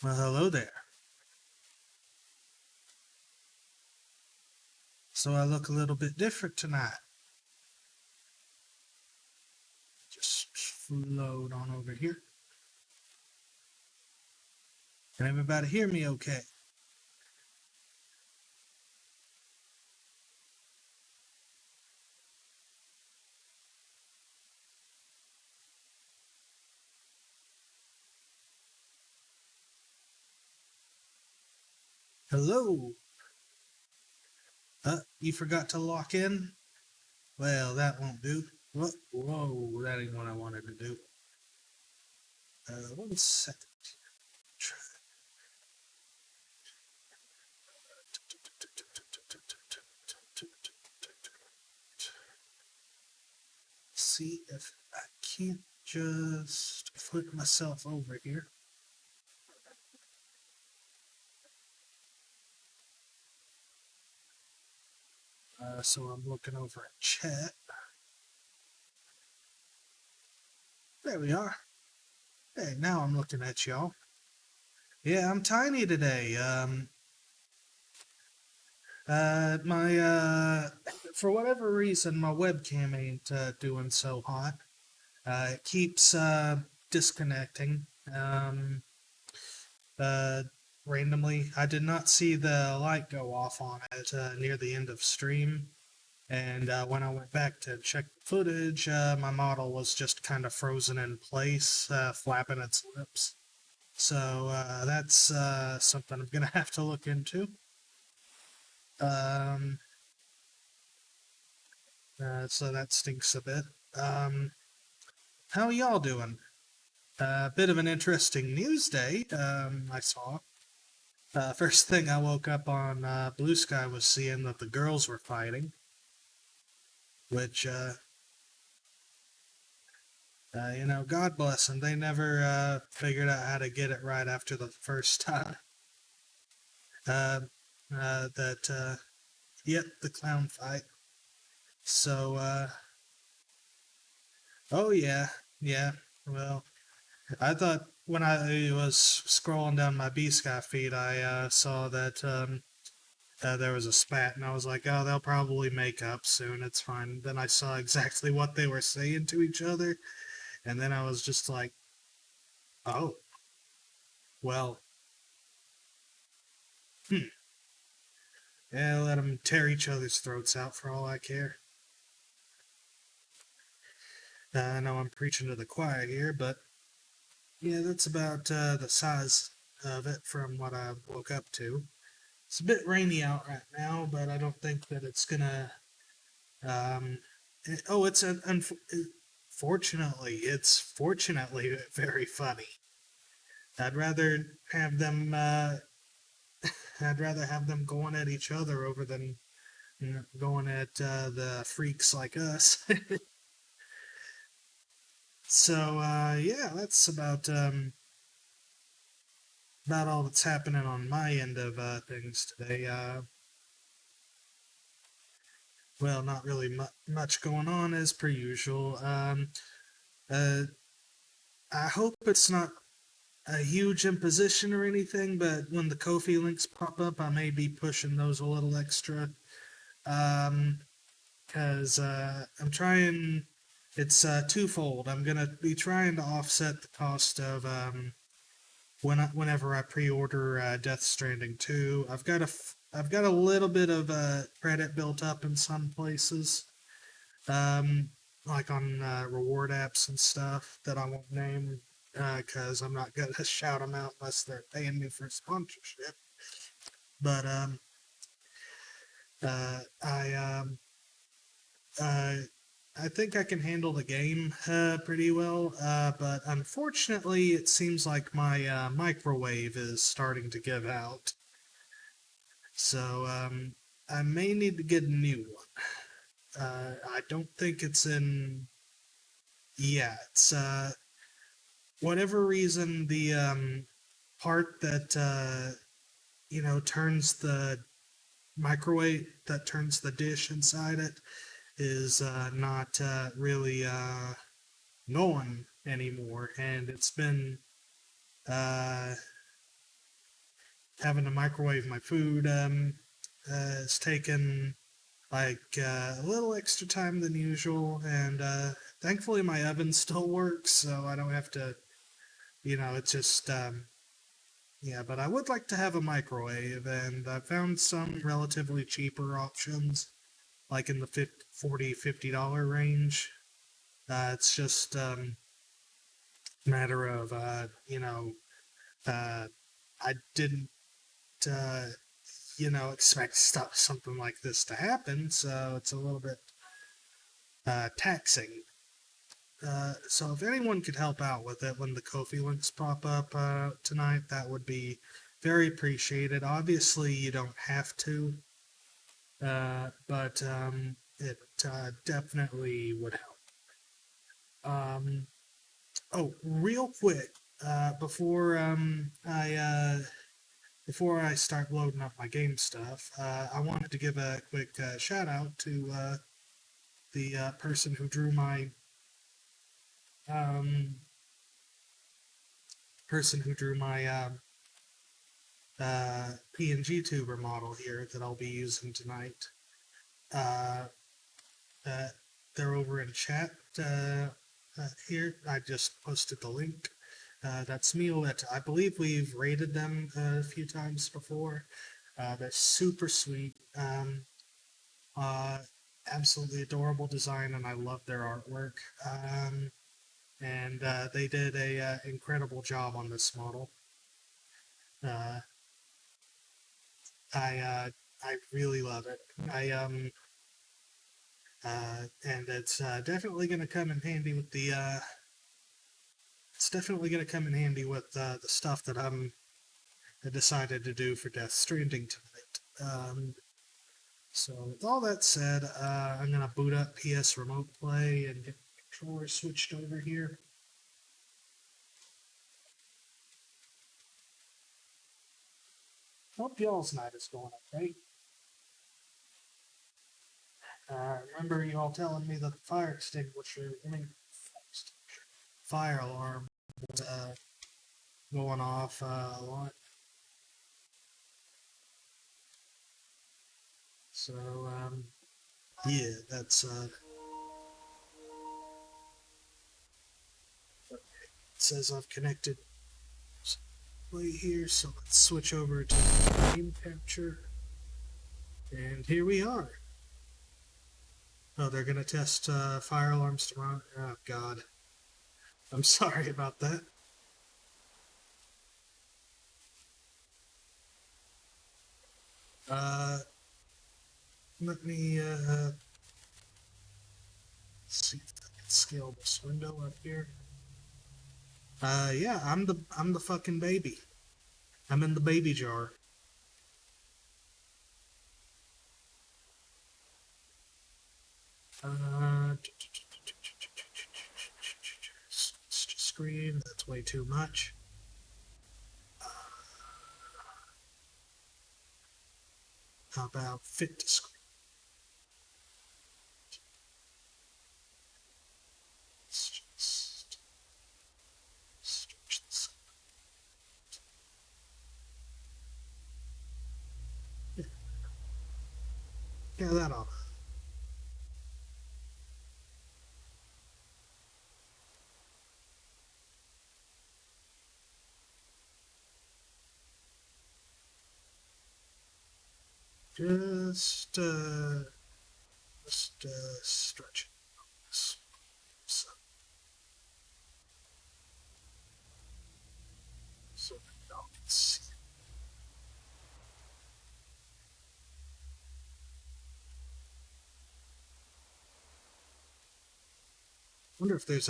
Well, hello there. So I look a little bit different tonight. Just float on over here. Can everybody hear me okay? Hello? You forgot to lock in? Well, that won't do. What? Whoa, that ain't what I wanted to do. 1 second. Try. See if I can't just flip myself over here. So I'm looking over at chat. There we are. Hey, now I'm looking at y'all. Yeah, I'm tiny today. My for whatever reason, my webcam ain't doing so hot. It keeps disconnecting. Um, uh, Randomly. I did not see the light go off on it near the end of stream, and when I went back to check the footage, my model was just kind of frozen in place, flapping its lips. So that's something I'm gonna have to look into. Um, so that stinks a bit. Um, how y'all doing? A bit of an interesting news day. I saw. First thing I woke up on Blue Sky was seeing that the girls were fighting, which, God bless them. They never figured out how to get it right after the first time. Uh, yep, the clown fight. So, oh yeah, yeah. Well, I thought when I was scrolling down my B Sky feed, I saw that there was a spat, and I was like, oh, they'll probably make up soon. It's fine. Then I saw exactly what they were saying to each other, and then I was just like, oh, well, hmm. Yeah, let them tear each other's throats out for all I care. I know I'm preaching to the choir here, but yeah, that's about the size of it from what I woke up to. It's a bit rainy out right now, but I don't think that it's gonna. Oh, fortunately, it's fortunately very funny. I'd rather have them. I'd rather have them going at each other over than going at the freaks like us. So yeah, that's about all that's happening on my end of things today. Well, not really much going on as per usual. Uh, I hope it's not a huge imposition or anything, but when the Kofi links pop up, I may be pushing those a little extra. Um, because I'm trying. It's twofold. I'm gonna be trying to offset the cost of whenever I pre-order Death Stranding 2. I've got a little bit of credit built up in some places, um, like on reward apps and stuff that I won't name because I'm not gonna shout them out unless they're paying me for sponsorship. But I uh, I think I can handle the game pretty well, but unfortunately, it seems like my microwave is starting to give out. So I may need to get a new one. I don't think it's in. Yeah, it's whatever reason the part that turns the microwave that turns the dish inside it is not really going anymore, and it's been uh, having to microwave my food has taken like a little extra time than usual, and thankfully my oven still works, so I don't have to. It's just yeah. But I would like to have a microwave, and I found some relatively cheaper options, like in the 40-50 dollar range. It's just matter of uh, I didn't uh, expect something like this to happen, so it's a little bit taxing. So if anyone could help out with it when the Kofi links pop up tonight, that would be very appreciated. Obviously, you don't have to, but it definitely would help. Oh, real quick, before before I start loading up my game stuff, I wanted to give a quick shout out to the um, person who drew my PNG tuber model here that I'll be using tonight. Uh, uh, they're over in chat here. I just posted the link. That's Meowit. I believe we've rated them a few times before. They're super sweet. Uh, Absolutely adorable design, and I love their artwork. And they did a incredible job on this model. Uh, I really love it. And it's definitely going to come in handy with the. It's definitely going to come in handy with the stuff that I decided to do for Death Stranding tonight. So with all that said, I'm going to boot up PS Remote Play and get the controller switched over here. Hope y'all's night is going okay. Remember you all telling me that the fire extinguisher, fire alarm was going off a lot. So, yeah, that's it says I've connected right here, so let's switch over to game capture. And here we are. Oh, they're gonna test fire alarms tomorrow. Oh God, I'm sorry about that. Uh, Let me see if I can scale this window up here. Yeah, I'm the fucking baby. I'm in the baby jar. Screen. That's way too much. How about fit to screen? Let's just stretch this. Yeah, yeah, that'll. Just, uh, just stretch it. So, so y'all can see. Wonder if there's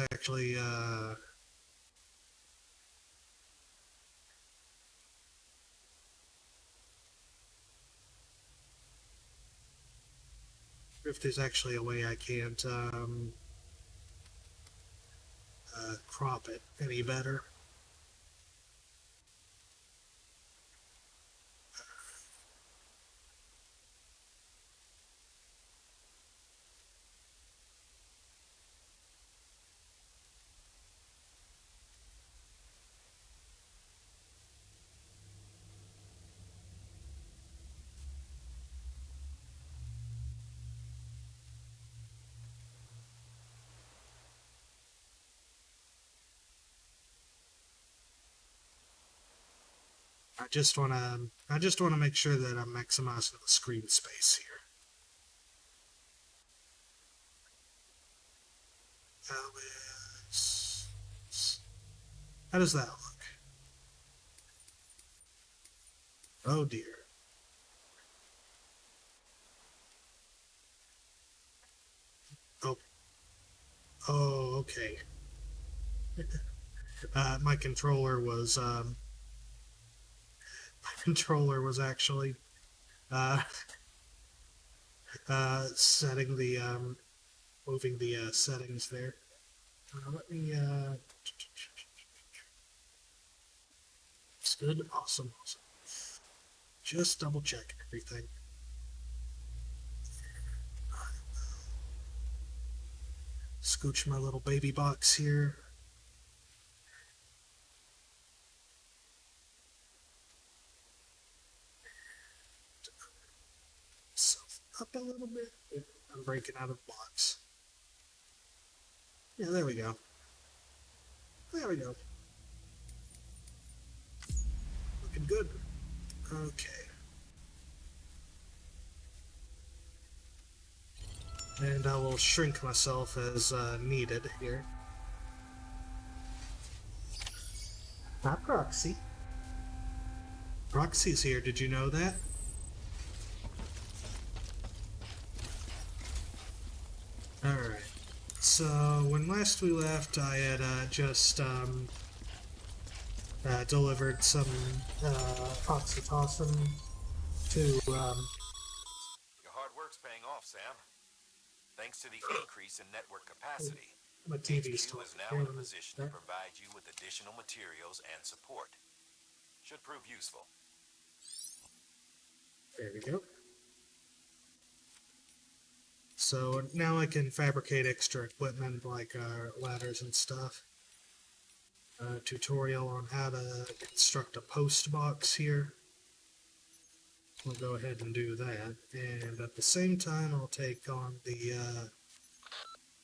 actually a way I can't crop it any better. I just wanna make sure that I'm maximizing the screen space here. How how does that look? Oh dear. Oh, oh, okay. My controller was my controller was actually uh, setting the moving the settings there. Let me. It's good. Awesome. Awesome. Just double check everything. Scooch my little baby box here. Self up a little bit. I'm breaking out of the box. Yeah, there we go. There we go. Looking good. Okay. And I will shrink myself as needed here. Hi, Proxy. Proxy's here. Did you know that? Alright. So, when last we left, I had just delivered some oxytocin to. Your hard work's paying off, Sam. Thanks to the increase in network capacity, My TV's HQ is talking. now in a position to provide you with additional materials and support. Should prove useful. There we go. So now I can fabricate extra equipment like ladders and stuff. Tutorial on how to construct a post box here. We'll go ahead and do that. And at the same time, I'll take on the.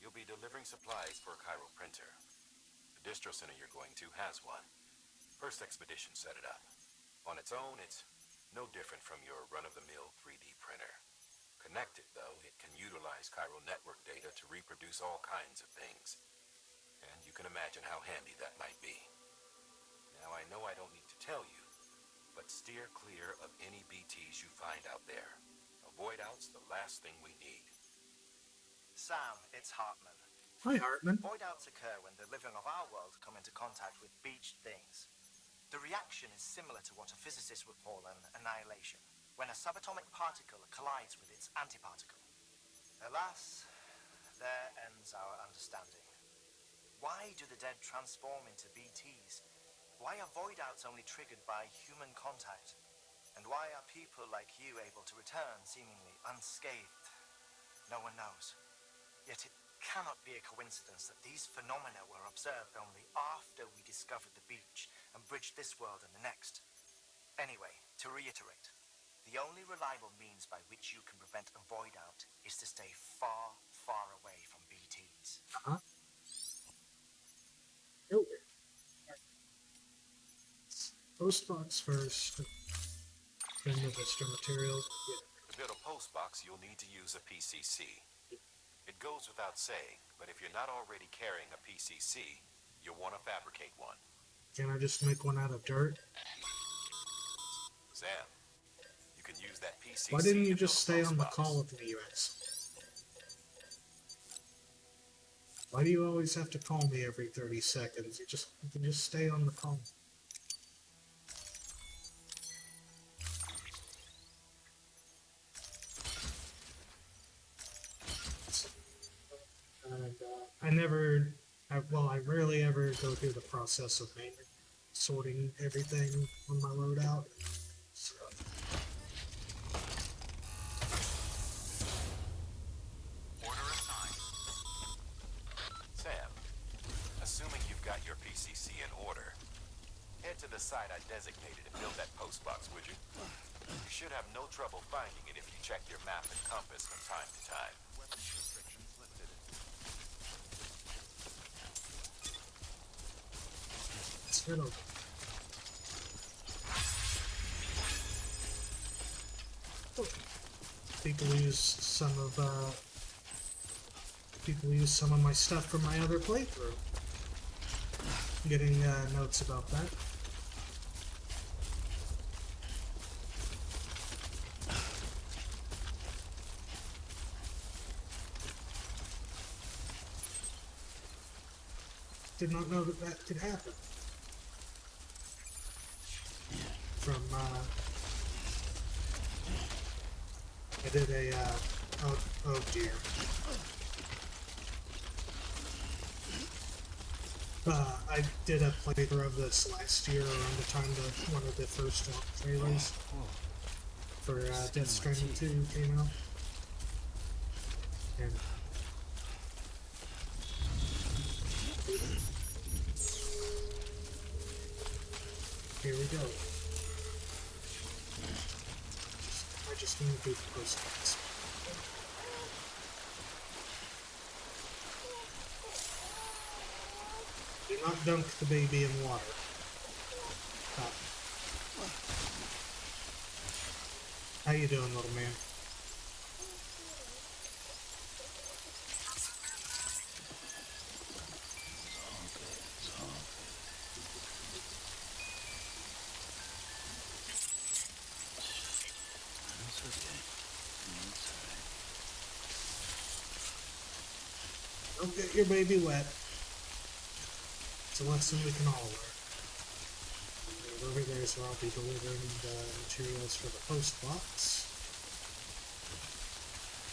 You'll be delivering supplies for a Cairo printer. The distro center you're going to has one. First expedition set it up. On its own, it's no different from your run-of-the-mill 3D printer. Connected, though, it can utilize Cairo network data to reproduce all kinds of things. And you can imagine how handy that might be. Now, I know I don't need to tell you, but steer clear of any BTs you find out there. A void out's the last thing we need. Sam, it's Hartman. Hi, Hartman. Void outs occur when the living of our world come into contact with beached things. The reaction is similar to what a physicist would call an annihilation, when a subatomic particle collides with its antiparticle. Alas, there ends our understanding. Why do the dead transform into BTs? Why are void outs only triggered by human contact? And why are people like you able to return seemingly unscathed? No one knows. Yet it cannot be a coincidence that these phenomena were observed only after we discovered the beach and bridged this world and the next. Anyway, to reiterate, the only reliable means by which you can prevent a void out is to stay far, far away from BTs. Uh-huh. Nope. Postbox first, then the extra materials. To build a post box, you'll need to use a PCC. It goes without saying, but if you're not already carrying a PCC, you'll want to fabricate one. Can I just make one out of dirt? Sam, you can use that PCC. Why didn't you to just build a stay on the post call box. with me, you ass? Why do you always have to call me every 30 seconds? You can just stay on the call. And I rarely ever go through the process of manually sorting everything on my loadout. So, Order assigned. Sam, assuming you've got your PCC in order, head to the site I designated and build that post box, would you? You should have no trouble finding it if you check your map and compass from time to time. Weapons restrictions lifted. it's been a People use some of my stuff from my other playthrough. Getting notes about that. Did not know that that could happen. From I did a oh dear. I did a playthrough of this last year around the time that one of the first trailers for Death Stranding 2 came out. And here we go. I just need to do the post-its. Do not dunk the baby in water. How you doing, little man? Don't get your baby wet. It's a lesson we can all learn. And over there is where I'll be delivering the materials for the post box.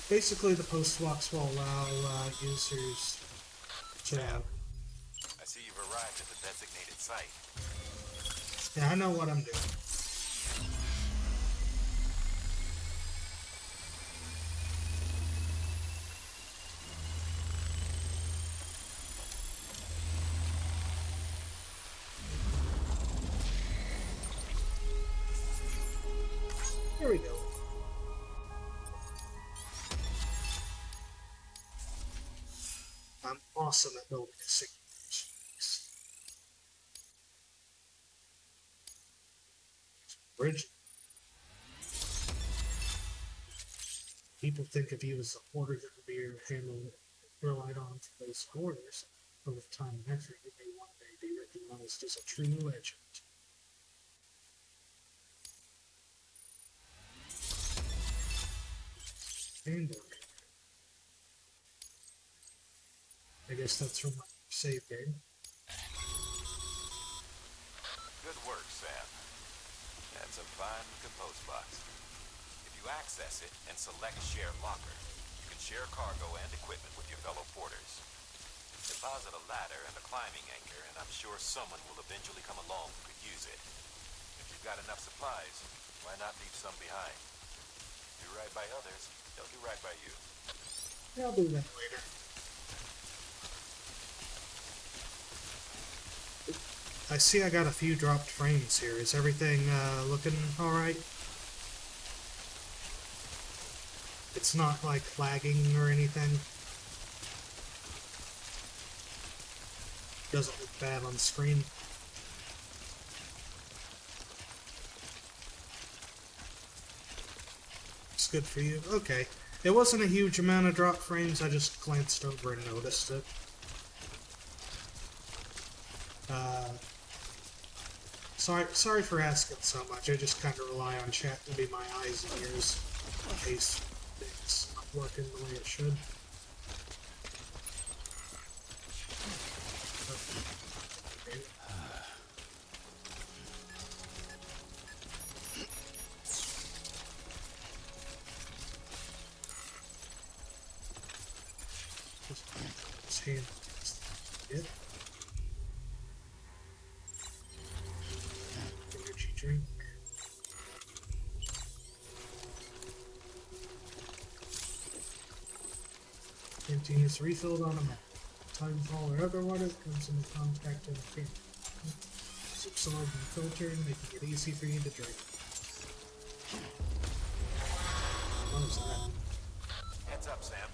Basically, the post box will allow users to... Sam, I see you've arrived at the designated site. Yeah, I know what I'm doing. Here we go. I'm awesome at building a signal. Bridge. People think of you as the hoarder that would be relied on for those orders, but with time and effort, you may one day be recognized as a true legend. And I guess that's from my save game. Good work, Sam. That's a fine compose box. If you access it and select Share Locker, you can share cargo and equipment with your fellow porters. Deposit a ladder and a climbing anchor, and I'm sure someone will eventually come along who could use it. If you've got enough supplies, why not leave some behind? Do right by others, they'll do right by you. Yeah, I'll do that later. I see I got a few dropped frames here. Is everything looking alright? It's not like lagging or anything. Doesn't look bad on the screen. It's good for you. Okay. It wasn't a huge amount of drop frames, I just glanced over and noticed it. Sorry for asking so much. I just kind of rely on chat to be my eyes and ears in case things not working the way it should. Just hand it. Energy drink. Canteen is refilled on a map. Timefall or otherwise it comes into contact with the can. It's absorbed and filtered, making it easy for you to drink. What is that? Heads up, Sam.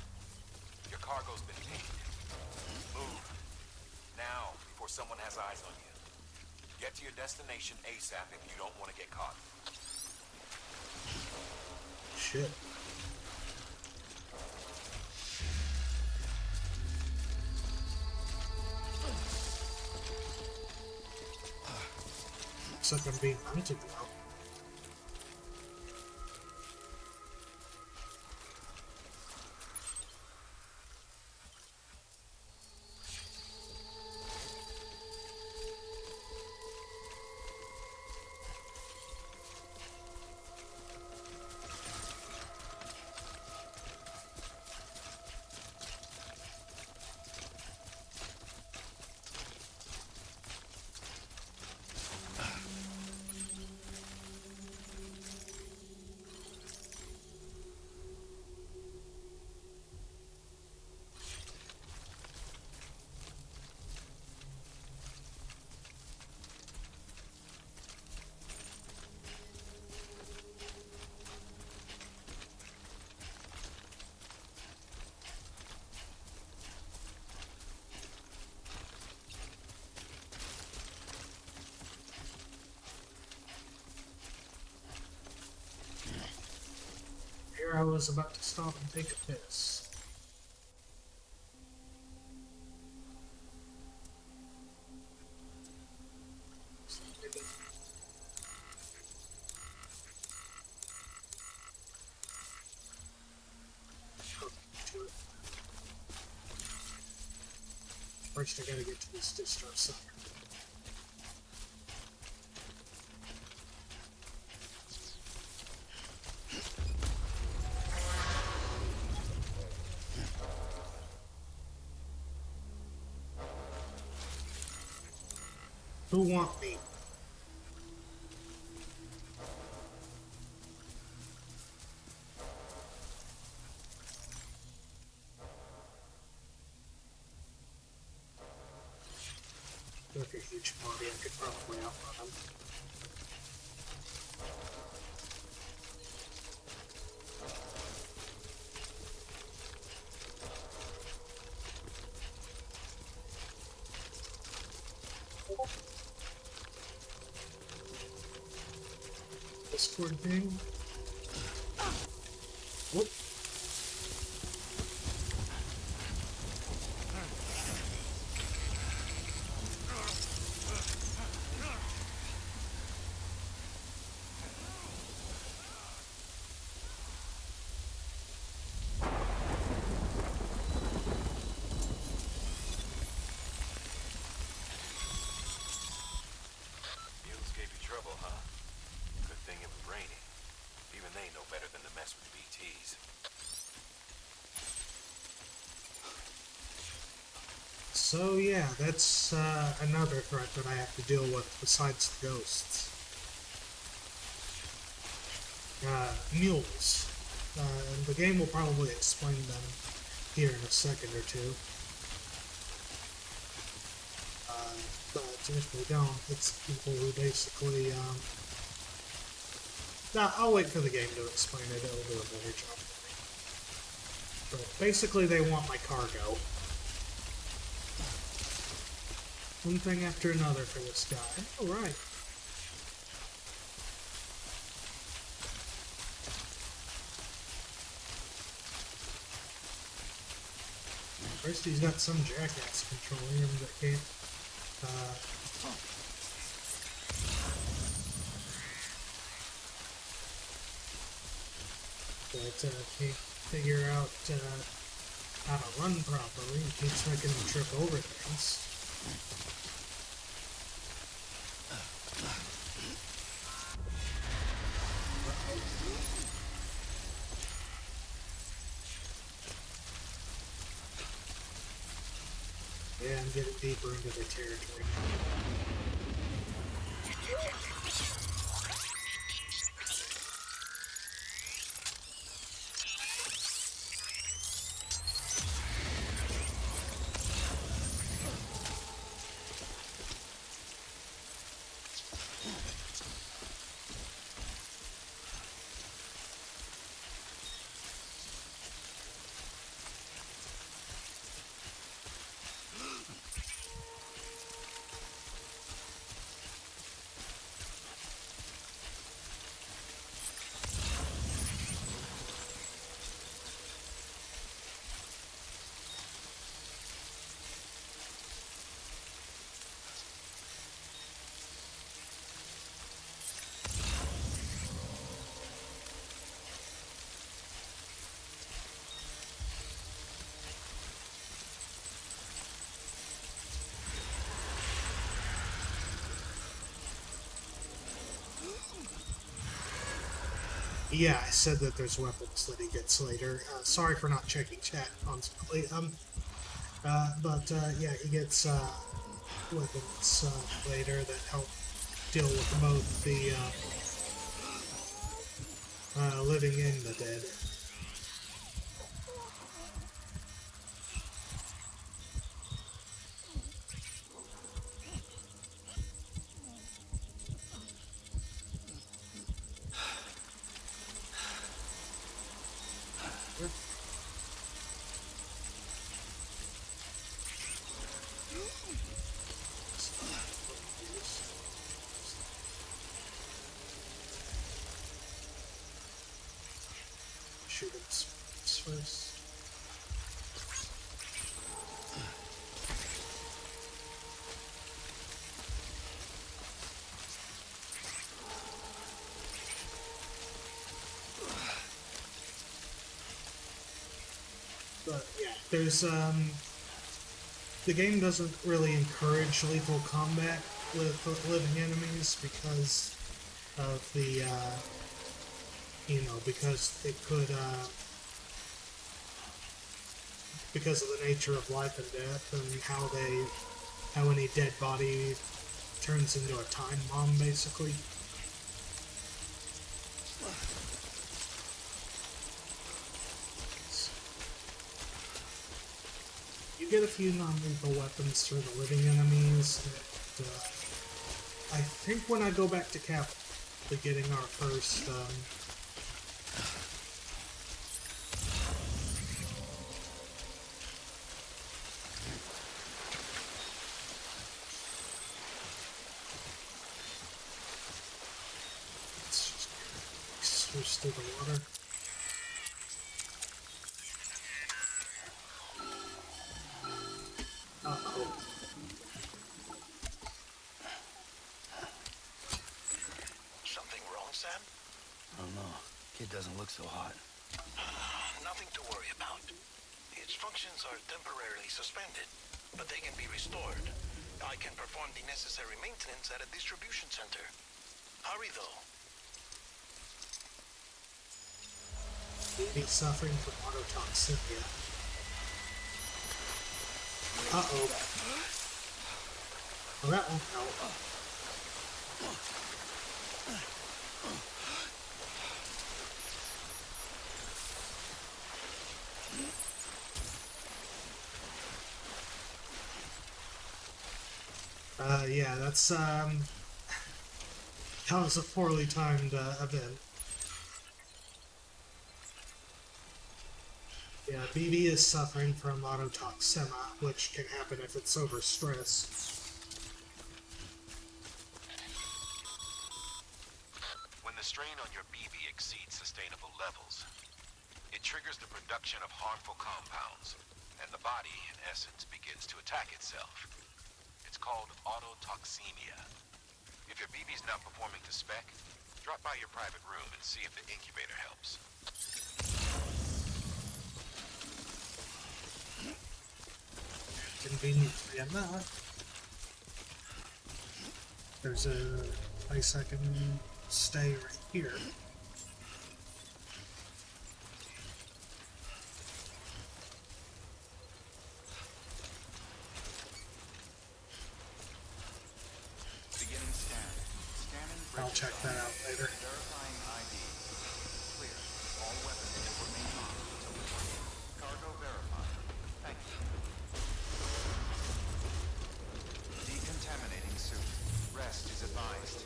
Your cargo's been pinged. Move. Now, before someone has eyes on you. Get to your destination ASAP if you don't want to get caught. shit. Looks like I'm being hunted now. Here I was about to stop and take a piss. First, I gotta get to this distro center. Who want me? Look, a huge body, I could probably outrun him. Discord thing. Whoop. Mules gave you trouble, huh? Good thing it was raining. Even they know better than to mess with BTs. So yeah, that's another threat that I have to deal with besides the ghosts. Mules. And the game will probably explain them here in a second or two. But if they don't, it's people who basically, nah, I'll wait for the game to explain it, it'll do a better job for me. But basically they want my cargo. One thing after another for this guy. Alright. First he's got some jackass controlling him that can't, can't figure out how to run properly. He keeps making him trip over things. Yeah, and get it deeper into their territory. Yeah, I said that there's weapons that he gets later. Sorry for not checking chat constantly. Yeah, he gets weapons later that help deal with both the living and the dead. Shoot him first. But yeah, there's the game doesn't really encourage lethal combat with living enemies because of the because it could because of the nature of life and death and how any dead body turns into a time bomb basically. You get a few non-lethal weapons through the living enemies that I think when I go back to Cap, we're getting our first let's just switch through the water. Uh-oh. Something wrong, Sam? I don't know. Kid doesn't look so hot. Nothing to worry about. Its functions are temporarily suspended, but they can be restored. I can perform the necessary maintenance at a distribution center. Hurry, though. He's suffering from autotoxicity. Uh-oh. Well, that won't help. Yeah, that was a poorly timed event. Yeah, BB is suffering from autotoxemia, which can happen if it's over stress. When the strain on your BB exceeds sustainable levels, it triggers the production of harmful compounds, and the body, in essence, begins to attack itself. It's called autotoxemia. If your BB's not performing to spec, drop by your private room and see if the incubator helps. Conveniently enough, there's a place I can stay right here. Beginning scan. Scanning. I'll check that out later. Verifying ID. Clear. All weapons will remain on until the 20th. Cargo verified. Thank you. Decontaminating suit. Rest is advised.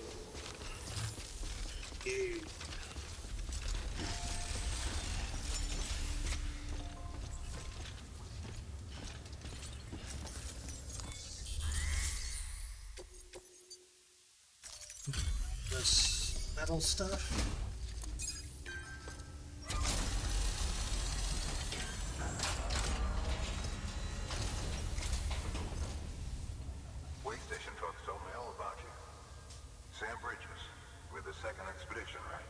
Yay. This metal stuff. Way station folks told me all about you. Sam Bridges, with the second expedition, right?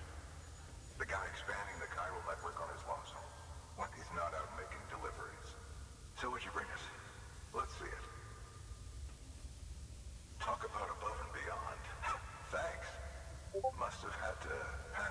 The guy expanding the chiral network on his lonesome. When he's not out making deliveries. So what'd you bring us? Let's see it. Talk about above and beyond. Thanks. Must have had to pack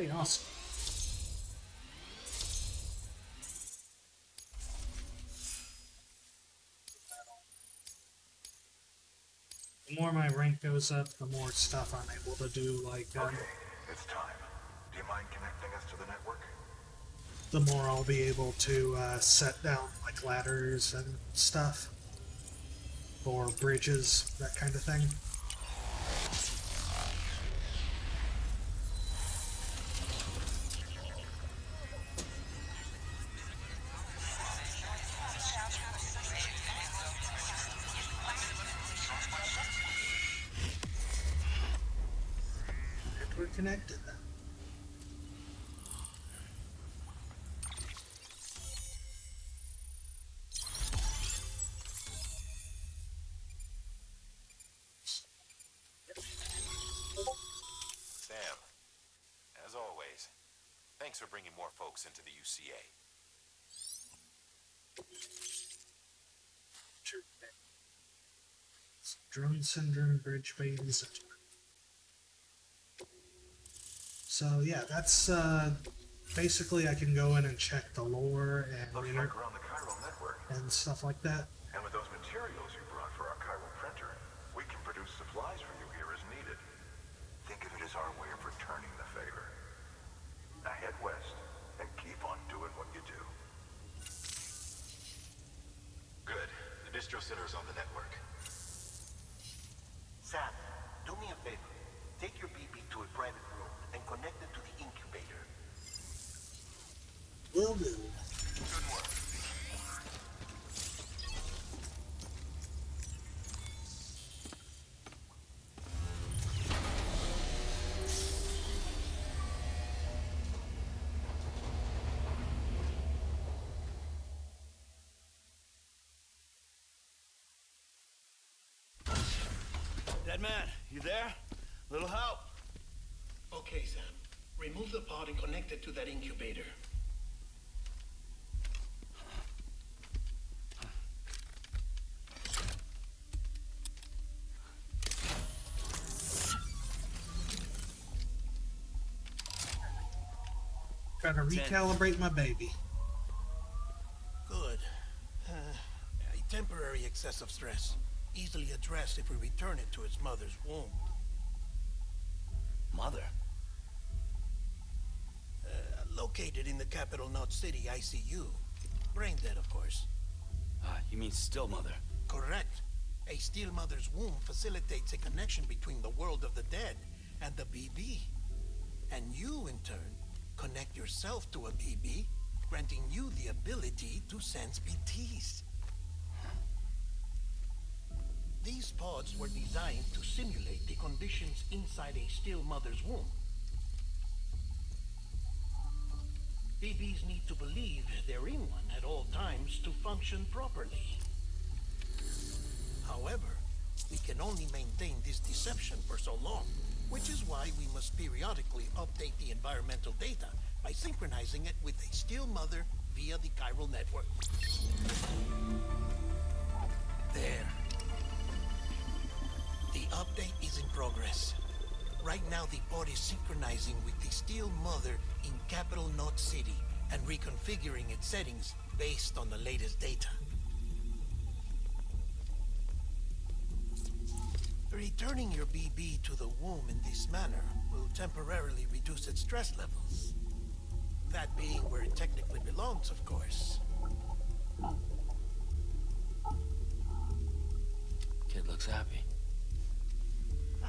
Okay, awesome. The more my rank goes up, the more stuff I'm able to do, like, Okay, it's time. Do you mind connecting us to the network? the more I'll be able to set down, like, ladders and stuff. Or bridges, that kind of thing. And we're connected. Sam, as always, thanks for bringing more folks into the UCA. Drone syndrome, bridge babies. So yeah, that's basically I can go in and check the lore and Looks like we're on the chiral network. and stuff like that. And with those materials you brought for our chiral printer, we can produce supplies for you here as needed. Think of it as our way of returning the favor. Now head west and keep on doing what you do. Good. The distro center's on the network. Sam, do me a favor. Take your BB to a private room and connect it to the incubator. Will do. Good work. Dead man, you there? Little help? Okay, Sam. Remove the pod and connect it to that incubator. Gotta recalibrate my baby. Good. A temporary excessive stress. Easily addressed if we return it to its mother's womb. Mother? Located in the capital Knot City ICU. Brain dead, of course. You mean still mother? Correct. A still mother's womb facilitates a connection between the world of the dead and the BB. And you, in turn, connect yourself to a BB, granting you the ability to sense BTs. These pods were designed to simulate the conditions inside a still mother's womb. BBs need to believe they're in one at all times to function properly. However, we can only maintain this deception for so long, which is why we must periodically update the environmental data by synchronizing it with a still mother via the chiral network. There. The update is in progress. Right now, the pod is synchronizing with the still mother in capital Knot City and reconfiguring its settings based on the latest data. Returning your BB to the womb in this manner will temporarily reduce its stress levels. That being where it technically belongs, of course. Kid looks happy.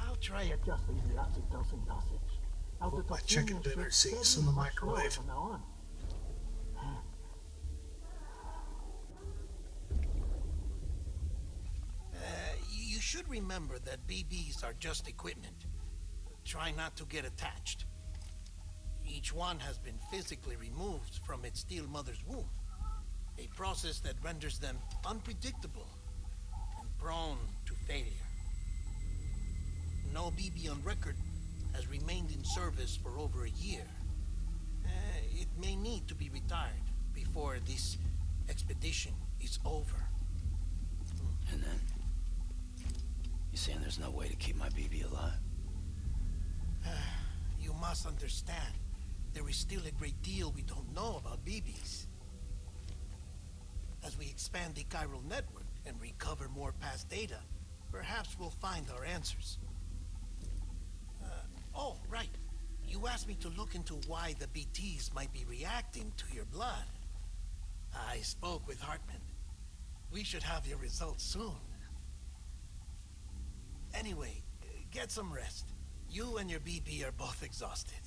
I'll try adjusting the oxytocin dosage. I'll Put my chicken dinner seats in the microwave. From now on. You should remember that BBs are just equipment. Try not to get attached. Each one has been physically removed from its still mother's womb. A process that renders them unpredictable and prone to failure. No BB on record has remained in service for over a year. It may need to be retired before this expedition is over. And then? You saying there's no way to keep my BB alive? You must understand, there is still a great deal we don't know about BBs. As we expand the chiral network and recover more past data, perhaps we'll find our answers. Oh, right. You asked me to look into why the BTs might be reacting to your blood. I spoke with Hartman. We should have your results soon. Anyway, get some rest. You and your BP are both exhausted.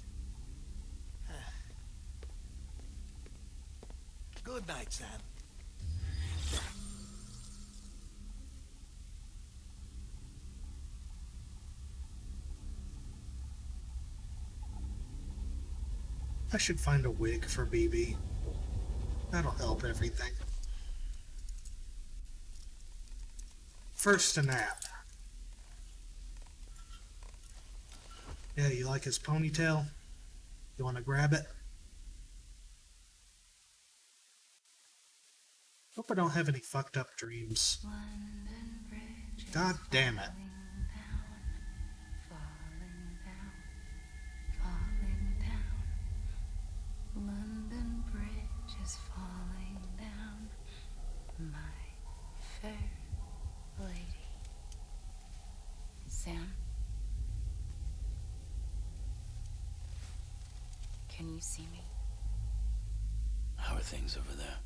Good night, Sam. I should find a wig for BB. That'll help everything. First, a nap. Yeah, you like his ponytail? You want to grab it? Hope I don't have any fucked up dreams. God damn it. London Bridge is falling down, my fair lady. Sam? Can you see me? How are things over there?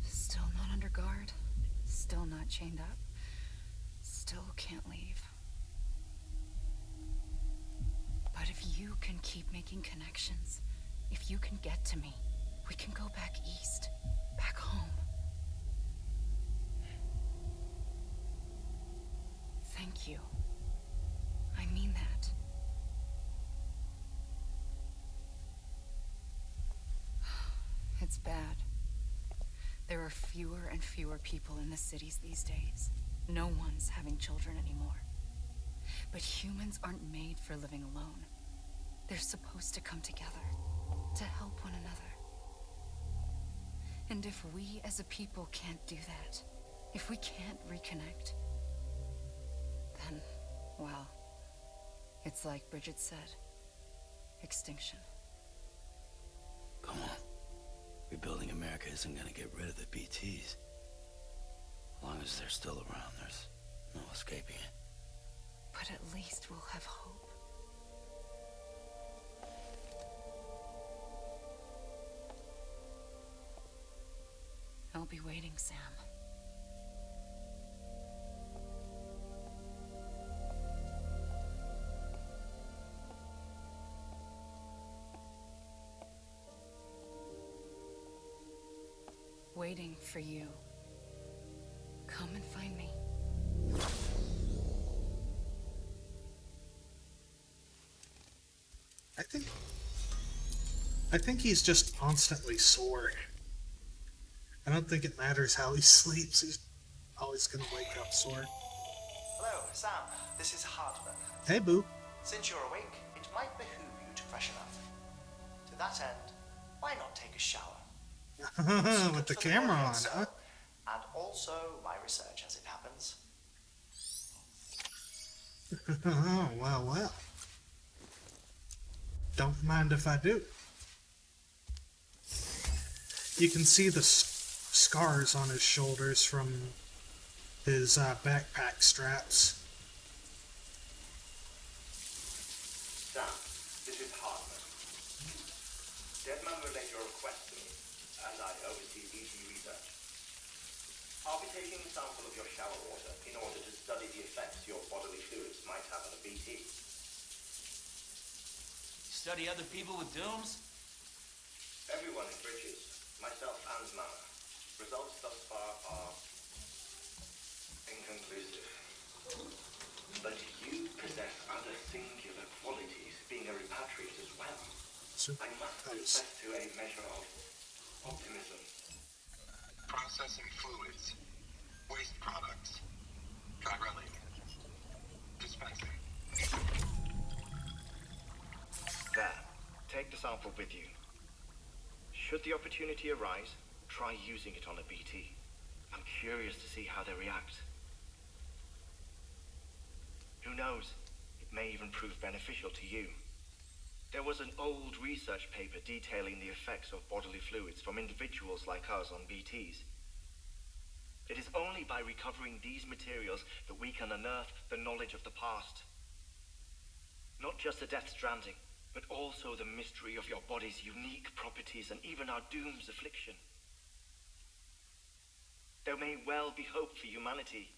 Still not under guard. Still not chained up. Still can't leave. But if you can keep making connections, if you can get to me, we can go back east, back home. Thank you. I mean that. It's bad. There are fewer and fewer people in the cities these days. No one's having children anymore. But humans aren't made for living alone. They're supposed to come together, to help one another. And if we as a people can't do that, if we can't reconnect, then, well, it's like Bridget said, extinction. Come on. Rebuilding America isn't gonna get rid of the BTs. As long as they're still around, there's no escaping it. But at least we'll have hope. I'll be waiting, Sam. Waiting for you. Come and find me. I think he's just constantly sore. I don't think it matters how he sleeps. He's always gonna wake up sore. Hello, Sam. This is Hartman. Hey, boo. Since you're awake, it might behoove you to freshen up. To that end, why not take a shower? With the camera on, huh? And also my research, as it happens. Oh, well. Don't mind if I do. You can see the scars on his shoulders from his backpack straps. Sam, this is Hartman. Deadman relayed your request to me, as I oversee BT research. I'll be taking a sample of your shower water in order to study the effects your bodily fluids might have on a BT. Study other people with dooms? Everyone in Bridges, myself and Mana. Results thus far are inconclusive. But you possess other singular qualities, being a repatriate as well. I must confess to a measure of optimism. Processing fluids. Waste products. Chiralic. Dispensing. There. Take the sample with you. Should the opportunity arise, try using it on a BT. I'm curious to see how they react. Who knows? It may even prove beneficial to you. There was an old research paper detailing the effects of bodily fluids from individuals like us on BTs. It is only by recovering these materials that we can unearth the knowledge of the past. Not just the Death Stranding, but also the mystery of your body's unique properties and even our doom's affliction. There may well be hope for humanity.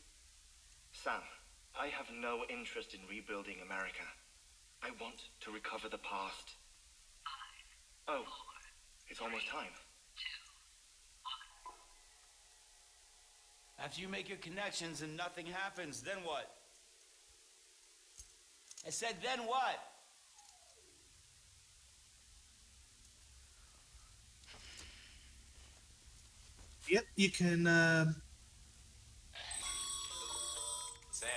Sam, I have no interest in rebuilding America. I want to recover the past. Oh, it's almost time. After you make your connections and nothing happens, then what? I said, then what? Yep, you can, Sam,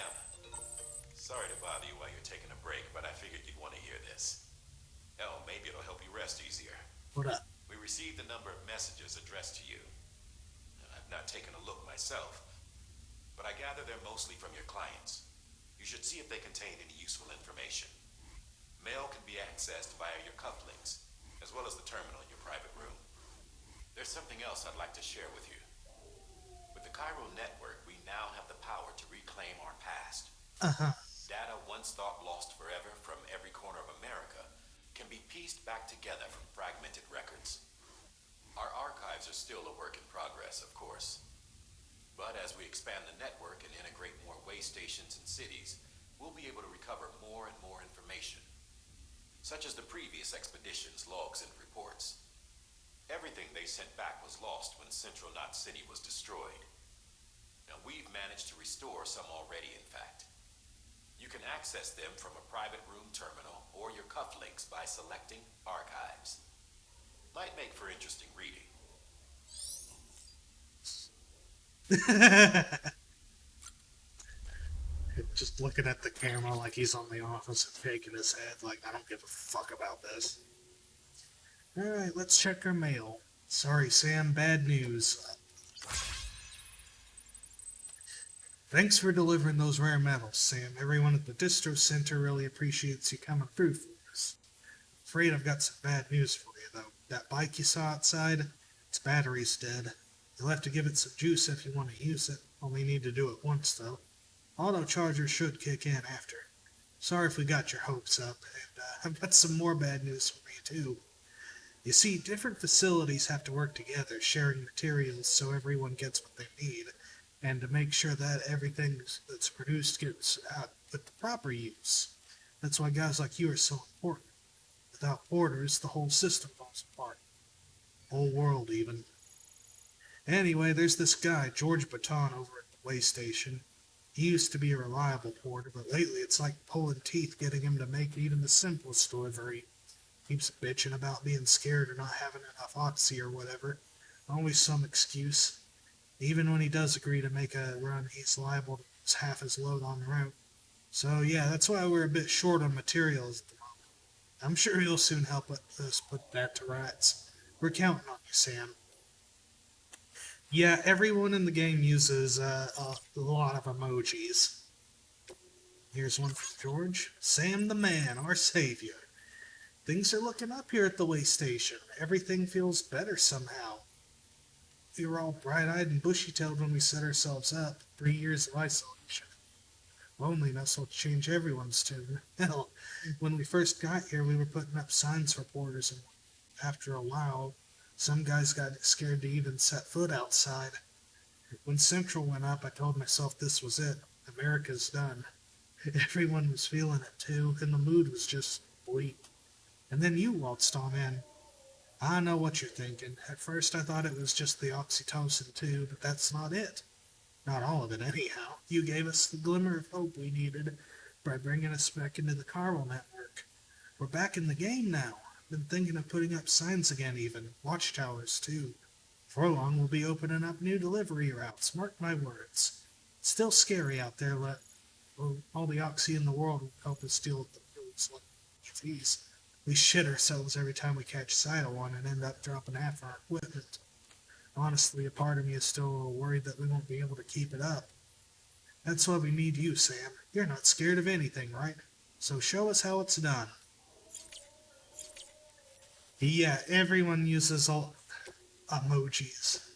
sorry to bother you while you're taking a break, but I figured you'd want to hear this. Hell, maybe it'll help you rest easier. what up? We received a number of messages addressed to you. I've not taken a look myself, but I gather they're mostly from your clients. You should see if they contain any useful information. Mail can be accessed via your cufflinks, as well as the terminal in your private room. There's something else I'd like to share with you. With the Chiral Network, we now have the power to reclaim our past. Uh-huh. Data once thought lost forever from every corner of America can be pieced back together from fragmented records. Our archives are still a work in progress, of course. But as we expand the network and integrate more way stations and cities, we'll be able to recover more and more information, such as the previous expedition's logs and reports. Everything they sent back was lost when Central Knot City was destroyed. Now, we've managed to restore some already, in fact. You can access them from a private room terminal or your cufflinks by selecting Archives. Might make for interesting reading. Just looking at the camera like he's on The Office and shaking his head like, I don't give a fuck about this. Alright, let's check our mail. Sorry, Sam, bad news. Thanks for delivering those rare metals, Sam. Everyone at the distro center really appreciates you coming through for us. Afraid I've got some bad news for you, though. That bike you saw outside, its battery's dead. You'll have to give it some juice if you want to use it. Only need to do it once, though. Auto charger should kick in after. Sorry if we got your hopes up, and I've got some more bad news for you, too. You see, different facilities have to work together, sharing materials so everyone gets what they need, and to make sure that everything that's produced gets out with the proper use. That's why guys like you are so important. Without borders, the whole system falls apart. Whole world, even. Anyway, there's this guy, George Baton, over at the way station. He used to be a reliable porter, but lately it's like pulling teeth getting him to make even the simplest delivery. Keeps bitching about being scared or not having enough oxy or whatever. Always some excuse. Even when he does agree to make a run, he's liable to lose half his load on the route. So yeah, that's why we're a bit short on materials at the moment. I'm sure he'll soon help us put that to rights. We're counting on you, Sam. Yeah, everyone in the game uses a lot of emojis. Here's one from George. Sam the man, our savior. Things are looking up here at the way station. Everything feels better somehow. We were all bright-eyed and bushy-tailed when we set ourselves up. 3 years of isolation. Loneliness will change everyone's tune. Hell, when we first got here, we were putting up signs for porters, and after a while, some guys got scared to even set foot outside. When Central went up, I told myself this was it. America's done. Everyone was feeling it too, and the mood was just bleak. And then you waltzed on in. I know what you're thinking. At first I thought it was just the oxytocin too, but that's not it. Not all of it anyhow. You gave us the glimmer of hope we needed by bringing us back into the Chiral Network. We're back in the game now. Been thinking of putting up signs again even. Watchtowers too. Before long we'll be opening up new delivery routes. Mark my words. It's still scary out there. All the oxy in the world will help us deal with the foods like these. We shit ourselves every time we catch sight of one and end up dropping half our equipment. Honestly, a part of me is still a little worried that we won't be able to keep it up. That's why we need you, Sam. You're not scared of anything, right? So show us how it's done. Yeah, everyone uses all emojis.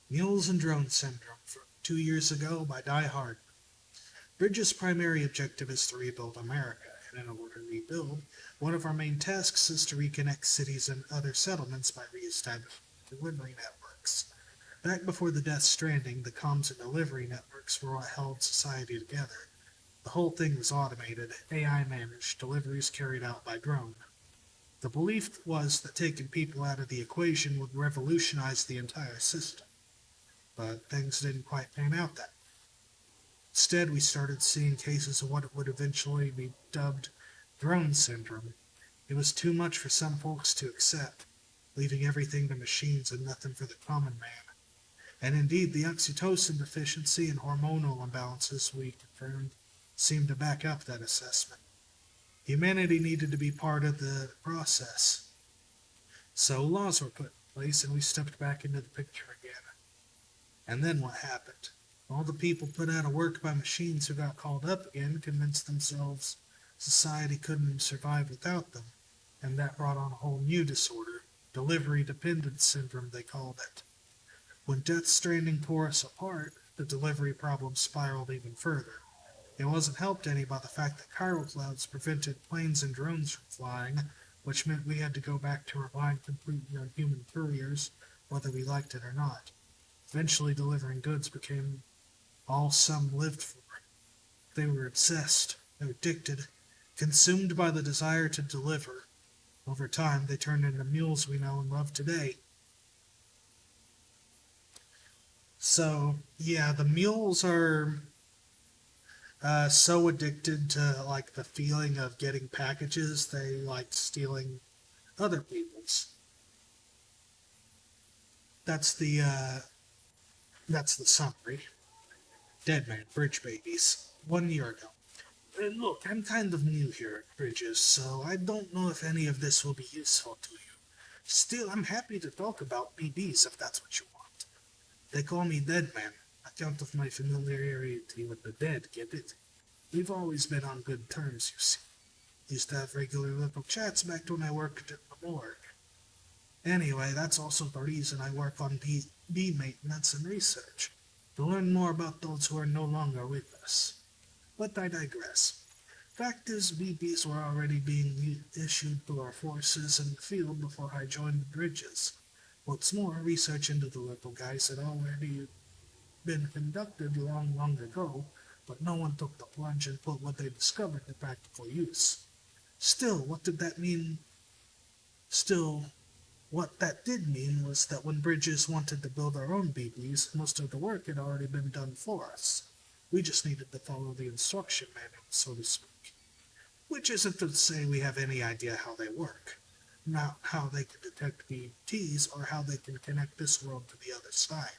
Mules and Drone Syndrome from 2 years ago by Die Hard. Bridges' primary objective is to rebuild America, and in order to rebuild, one of our main tasks is to reconnect cities and other settlements by re-establishing delivery networks. Back before the Death Stranding, the comms and delivery networks were what held society together. The whole thing was automated, AI managed, deliveries carried out by drone. The belief was that taking people out of the equation would revolutionize the entire system, but things didn't quite pan out that way. Instead, we started seeing cases of what would eventually be dubbed drone syndrome. It was too much for some folks to accept, leaving everything to machines and nothing for the common man. And indeed, the oxytocin deficiency and hormonal imbalances we confirmed seemed to back up that assessment. Humanity needed to be part of the process. So laws were put in place and we stepped back into the picture again. And then what happened? All the people put out of work by machines who got called up again convinced themselves society couldn't survive without them, and that brought on a whole new disorder, delivery dependence syndrome they called it. When Death Stranding tore us apart, the delivery problem spiraled even further. It wasn't helped any by the fact that chiral clouds prevented planes and drones from flying, which meant we had to go back to relying completely on human couriers, whether we liked it or not. Eventually, delivering goods became all some lived for. They were obsessed, addicted, consumed by the desire to deliver. Over time, they turned into mules we know and love today. So, yeah, the mules are so addicted to like the feeling of getting packages, they like stealing other people's. That's the uh, that's the summary. Dead Man Bridge Babies. 1 year ago. And look, I'm kind of new here at Bridges, so I don't know if any of this will be useful to you. Still, I'm happy to talk about BBs if that's what you want. They call me Dead Man, account of my familiarity with the dead, get it? We've always been on good terms, you see. Used to have regular little chats back when I worked at the morgue. Anyway, that's also the reason I work on bee maintenance and research, to learn more about those who are no longer with us. But I digress. Fact is, BBs were already being issued to our forces in the field before I joined the Bridges. What's more, research into the little guys had already been conducted long ago, but no one took the plunge and put what they discovered to practical use. Still, what did that mean? Still, what that did mean was that when Bridges wanted to build our own BBs, most of the work had already been done for us. We just needed to follow the instruction manual, so to speak. Which isn't to say we have any idea how they work. Not how they can detect BTs or how they can connect this world to the other side.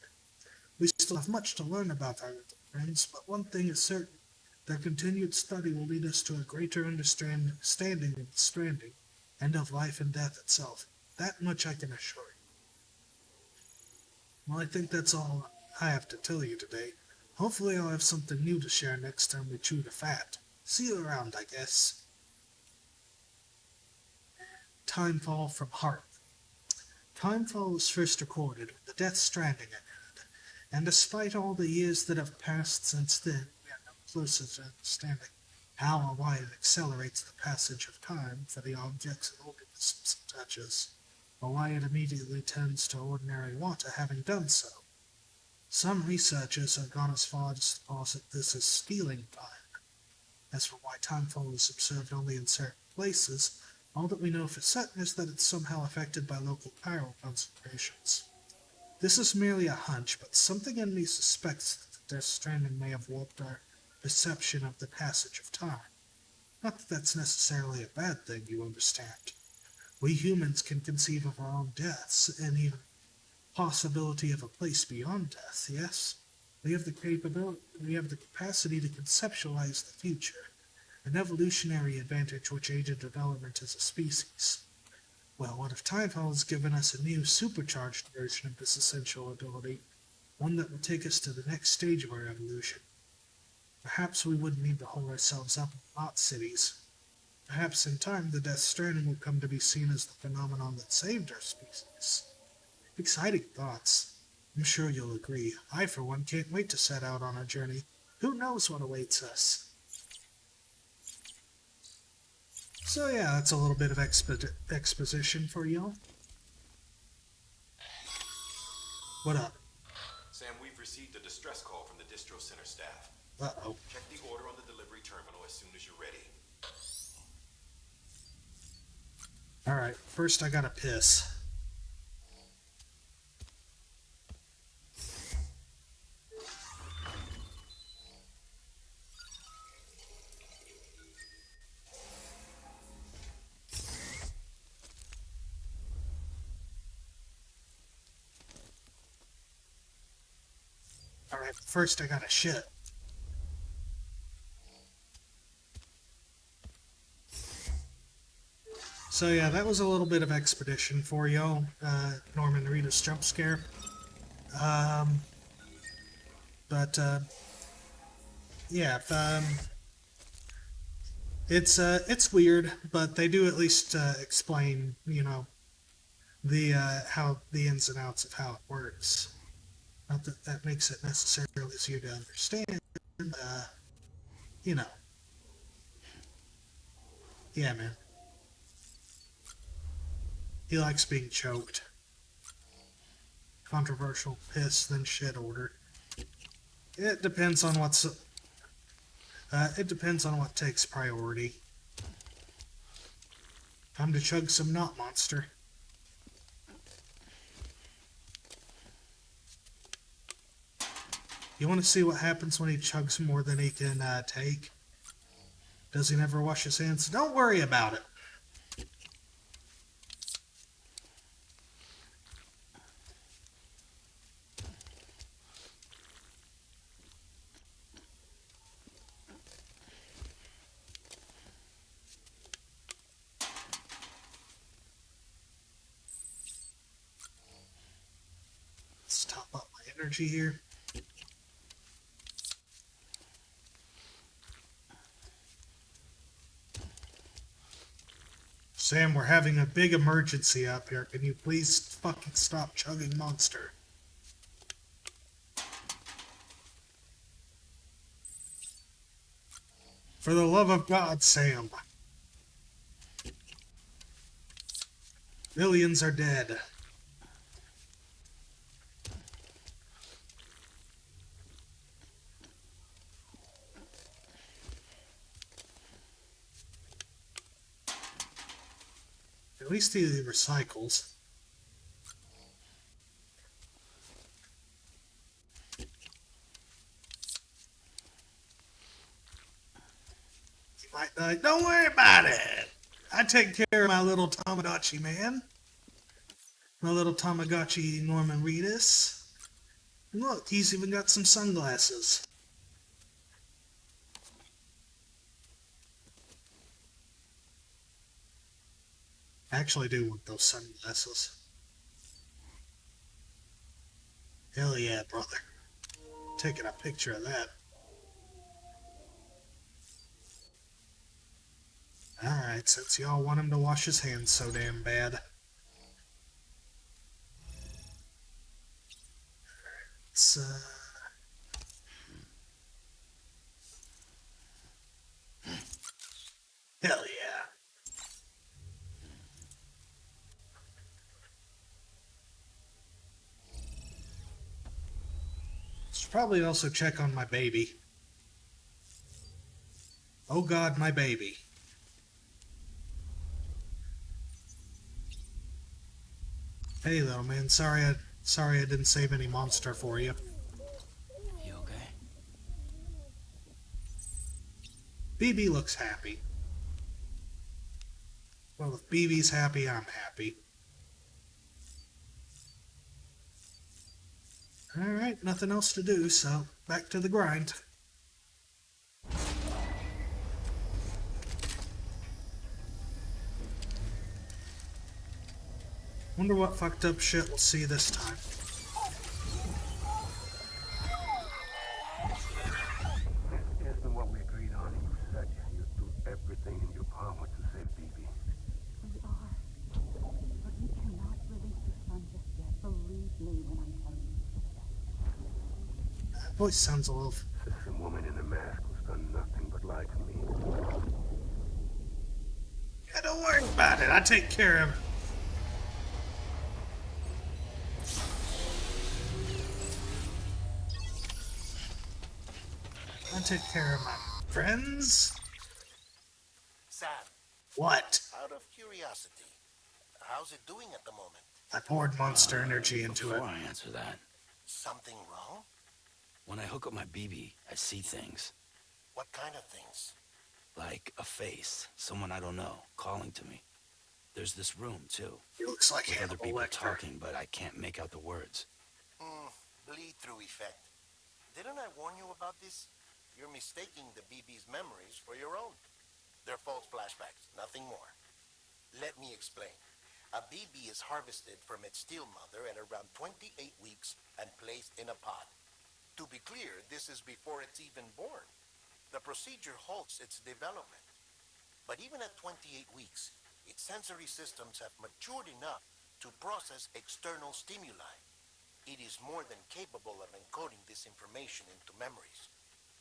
We still have much to learn about our little friends, but one thing is certain. Their continued study will lead us to a greater understanding of the stranding and of life and death itself. That much I can assure you. Well, I think that's all I have to tell you today. Hopefully I'll have something new to share next time we chew the fat. See you around, I guess. Timefall from Heart. Timefall was first recorded with the Death Stranding ended, and despite all the years that have passed since then, we are no closer to understanding how or why it accelerates the passage of time for the objects and organisms it touches, or why it immediately turns to ordinary water having done so. Some researchers have gone as far as to posit this as stealing time. As for why timefall is observed only in certain places, all that we know for certain is that it's somehow affected by local chiral concentrations. This is merely a hunch, but something in me suspects that the Death Stranding may have warped our perception of the passage of time. Not that that's necessarily a bad thing, you understand. We humans can conceive of our own deaths, and even possibility of a place beyond death, yes? We have the capacity to conceptualize the future, an evolutionary advantage which aided development as a species. Well, what if Timefall has given us a new supercharged version of this essential ability, one that will take us to the next stage of our evolution? Perhaps we wouldn't need to hole ourselves up in hot cities. Perhaps in time, the Death Stranding will come to be seen as the phenomenon that saved our species. Exciting thoughts. I'm sure you'll agree. I, for one, can't wait to set out on our journey. Who knows what awaits us? So yeah, that's a little bit of exposition for y'all. What up? Sam, we've received a distress call from the distro center staff. Uh-oh. Check the order on the delivery terminal as soon as you're ready. Alright, first I gotta piss. Alright, first I gotta shit. So yeah, that was a little bit of expedition for y'all. Norman Reedus jump scare. Yeah, it's weird, but they do at least explain, you know, the how the ins and outs of how it works. Not that that makes it necessarily easier to understand. You know. Yeah, man. He likes being choked. Controversial piss then shit order. It depends on what's. It depends on what takes priority. Time to chug some knot monster. You want to see what happens when he chugs more than he can take? Does he never wash his hands? Don't worry about it. Let's top up my energy here. Sam, we're having a big emergency up here. Can you please fucking stop chugging monster? For the love of God, Sam. Millions are dead. At least he recycles. He might die. Don't worry about it. I take care of my little Tamagotchi, man. My little Tamagotchi Norman Reedus. And look, he's even got some sunglasses. I actually do want those sunglasses. Hell yeah, brother. Taking a picture of that. Alright, since y'all want him to wash his hands so damn bad. Let's, hell yeah. Should probably also check on my baby. Oh God, my baby. Hey little man, sorry I didn't save any monster for you. You okay? BB looks happy. Well, if BB's happy, I'm happy. Alright, nothing else to do, so back to the grind. Wonder what fucked up shit we'll see this time. This isn't what we agreed on. You said you'd do everything in your power to Voice sounds a little. Some woman in a mask who's done nothing but lie to me. Yeah, don't worry about it. I take care of it. I take care of my friends. Sam, What? out of curiosity, how's it doing at the moment? I poured monster energy into it. Before I answer that, Something wrong? when I hook up my BB, I see things. What kind of things? Like a face, someone I don't know, calling to me. There's this room, too, He looks like with other Hannibal people Lecter. talking, but I can't make out the words. Bleed-through effect. Didn't I warn you about this? You're mistaking the BB's memories for your own. They're false flashbacks, nothing more. Let me explain. A BB is harvested from its steel mother at around 28 weeks and placed in a pod. To be clear, this is before it's even born. The procedure halts its development. But even at 28 weeks, its sensory systems have matured enough to process external stimuli. It is more than capable of encoding this information into memories,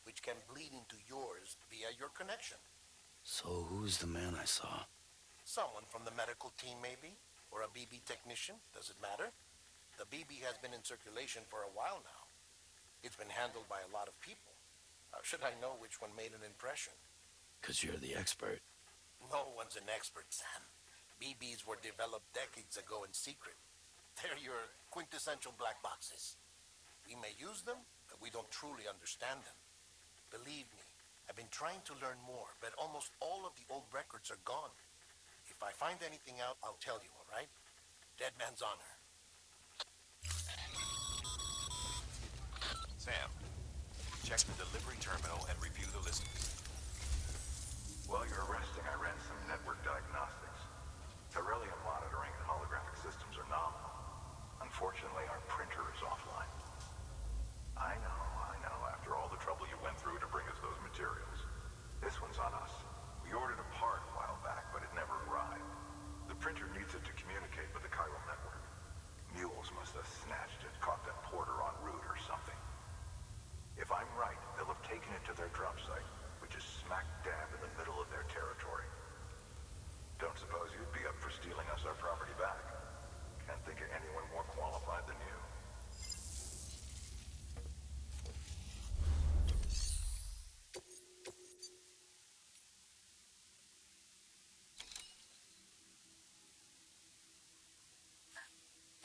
which can bleed into yours via your connection. So who's the man I saw? Someone from the medical team, maybe? Or a BB technician? Does it matter? The BB has been in circulation for a while now. It's been handled by a lot of people. How should I know which one made an impression? 'Cause you're the expert. No one's an expert, Sam. BBs were developed decades ago in secret. They're your quintessential black boxes. We may use them, but we don't truly understand them. Believe me, I've been trying to learn more, but almost all of the old records are gone. If I find anything out, I'll tell you, all right? Dead man's honor. Sam, check the delivery terminal and review the listings. While you're resting, I ran some network diagnostics. Beryllium monitoring and holographic systems are nominal. Unfortunately, our printer is offline. I know. After all the trouble you went through to bring us those materials. This one's on us. We ordered a part a while back, but it never arrived. The printer needs it to communicate with the chiral network. Mules must have snatched it, caught that porter en route or something. If I'm right, they'll have taken it to their drop site, which is smack dab in the middle of their territory. Don't suppose you'd be up for stealing us our property back? Can't think of anyone more qualified than you.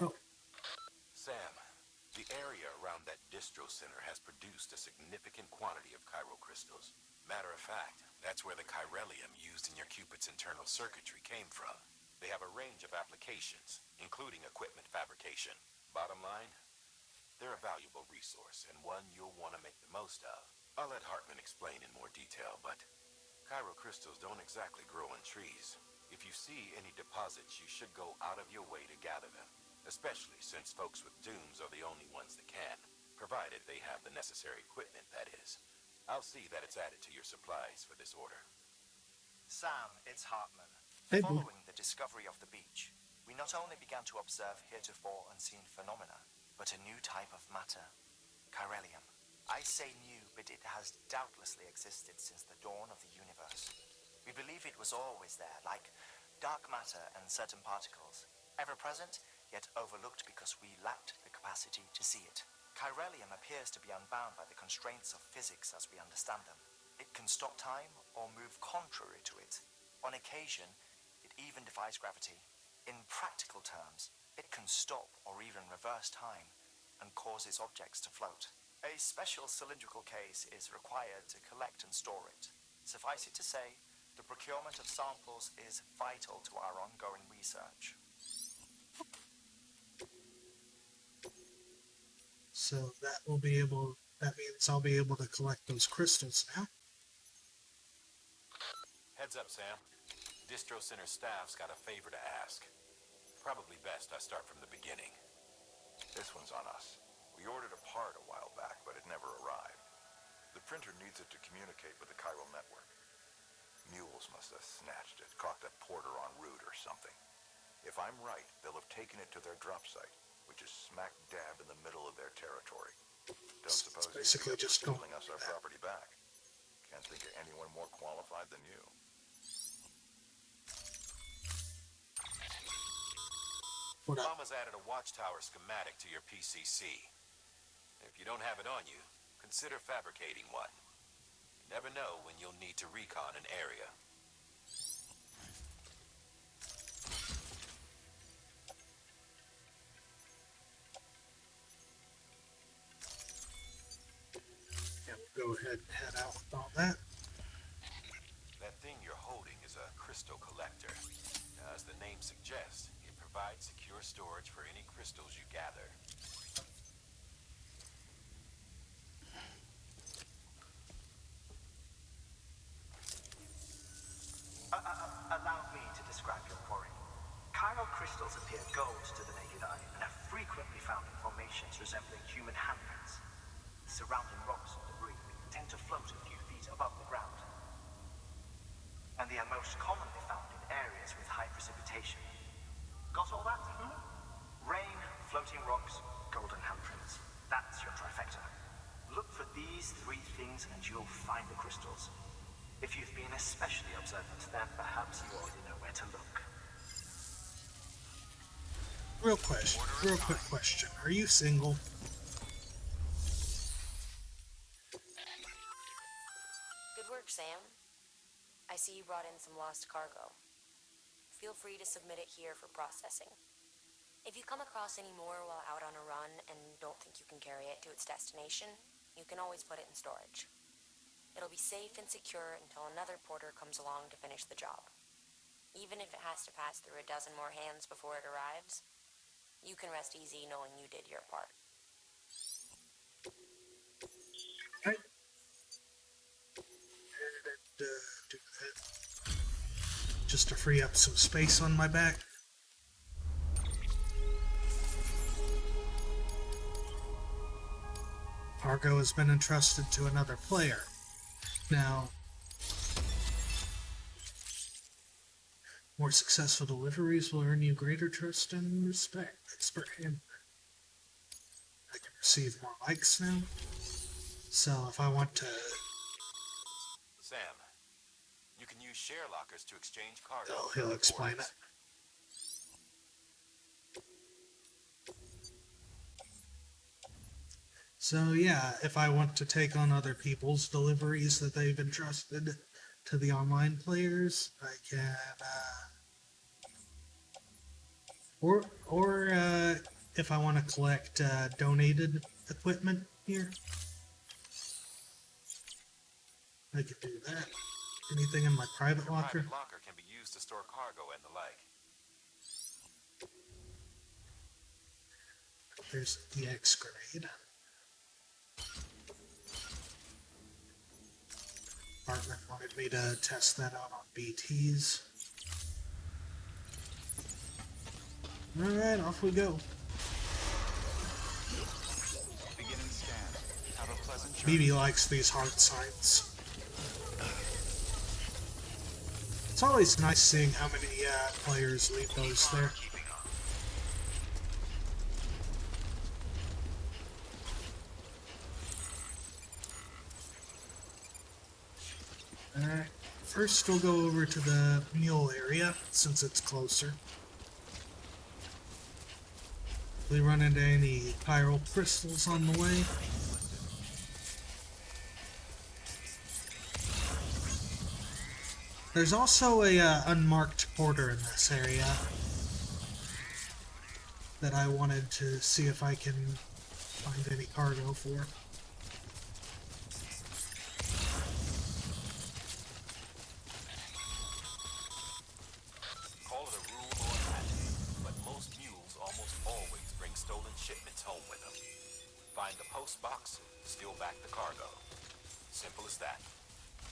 Oh, Sam, the area around that distro center has produced a significant quantity of chiral crystals. Matter of fact, that's where the chiralium used in your Cupid's internal circuitry came from. They have a range of applications, including equipment fabrication. Bottom line, they're a valuable resource and one you'll want to make the most of. I'll let Hartman explain in more detail, but chiral crystals don't exactly grow on trees. If you see any deposits, you should go out of your way to gather them, especially since folks with dooms are the only ones that can, provided they have the necessary equipment, that is. I'll see that it's added to your supplies for this order. Sam, it's Hartman. Hey, boo. Following the discovery of the beach, we not only began to observe heretofore unseen phenomena, but a new type of matter, chiralium. I say new, but it has doubtlessly existed since the dawn of the universe. We believe it was always there, like dark matter and certain particles, ever present, yet overlooked because we lacked the capacity to see it. Chiralium appears to be unbound by the constraints of physics as we understand them. It can stop time or move contrary to it. On occasion, it even defies gravity. In practical terms, it can stop or even reverse time and causes objects to float. A special cylindrical case is required to collect and store it. Suffice it to say, the procurement of samples is vital to our ongoing research. So that means I'll be able to collect those crystals now. Heads up, Sam. Distro Center staff's got a favor to ask. Probably best I start from the beginning. This one's on us. We ordered a part a while back, but it never arrived. The printer needs it to communicate with the chiral network. Mules must have snatched it, caught that porter en route or something. If I'm right, they'll have taken it to their drop site, which is smack dab in the middle of their territory. Don't suppose It's basically you'd be up just for going stealing us our that. property back. Can't think of anyone more qualified than you. What up? Mama's added a watchtower schematic to your PCC. If you don't have it on you, consider fabricating one. You never know when you'll need to recon an area. Yeah, we'll go ahead and head out with all that. That thing you're holding is a crystal collector. Now, as the name suggests, it provides secure storage for any crystals you gather. Allow me to describe your quarry. Chiral crystals appear gold to the naked eye and are frequently found in formations resembling human handprints. The surrounding rocks and debris tend to float a few feet above the ground. And they are most commonly found in areas with high precipitation. Got all that? Rain, floating rocks, golden handprints. That's your trifecta. Look for these three things and you'll find the crystals. If you've been especially observant, then perhaps you already know where to look. Real quick question. Are you single? Good work, Sam. I see you brought in some lost cargo. Feel free to submit it here for processing. If you come across any more while out on a run and don't think you can carry it to its destination, you can always put it in storage. It'll be safe and secure until another porter comes along to finish the job. Even if it has to pass through a dozen more hands before it arrives, you can rest easy knowing you did your part. Right. And do that. Just to free up some space on my back. Cargo has been entrusted to another player. Now, more successful deliveries will earn you greater trust and respect. That's for him. I can receive more likes now. So if I want to... Sam, you can use share lockers to exchange cargo. Oh, he'll explain it. So yeah, if I want to take on other people's deliveries that they've entrusted to the online players, I can, or if I want to collect donated equipment here, I could do that. Anything in my private Your locker? private locker can be used to store cargo and the like. There's the X grenade. Department wanted me to test that out on BTs. Alright, off we go. Beginning scan. Have a pleasant journey. BB likes these heart signs. It's always nice seeing how many players leave those there. Alright, first we'll go over to the mule area, since it's closer. If we run into any chiral crystals on the way. There's also a unmarked porter in this area that I wanted to see if I can find any cargo for. Call it a rule or a habit, but most mules almost always bring stolen shipments home with them. Find the post box, steal back the cargo. Simple as that.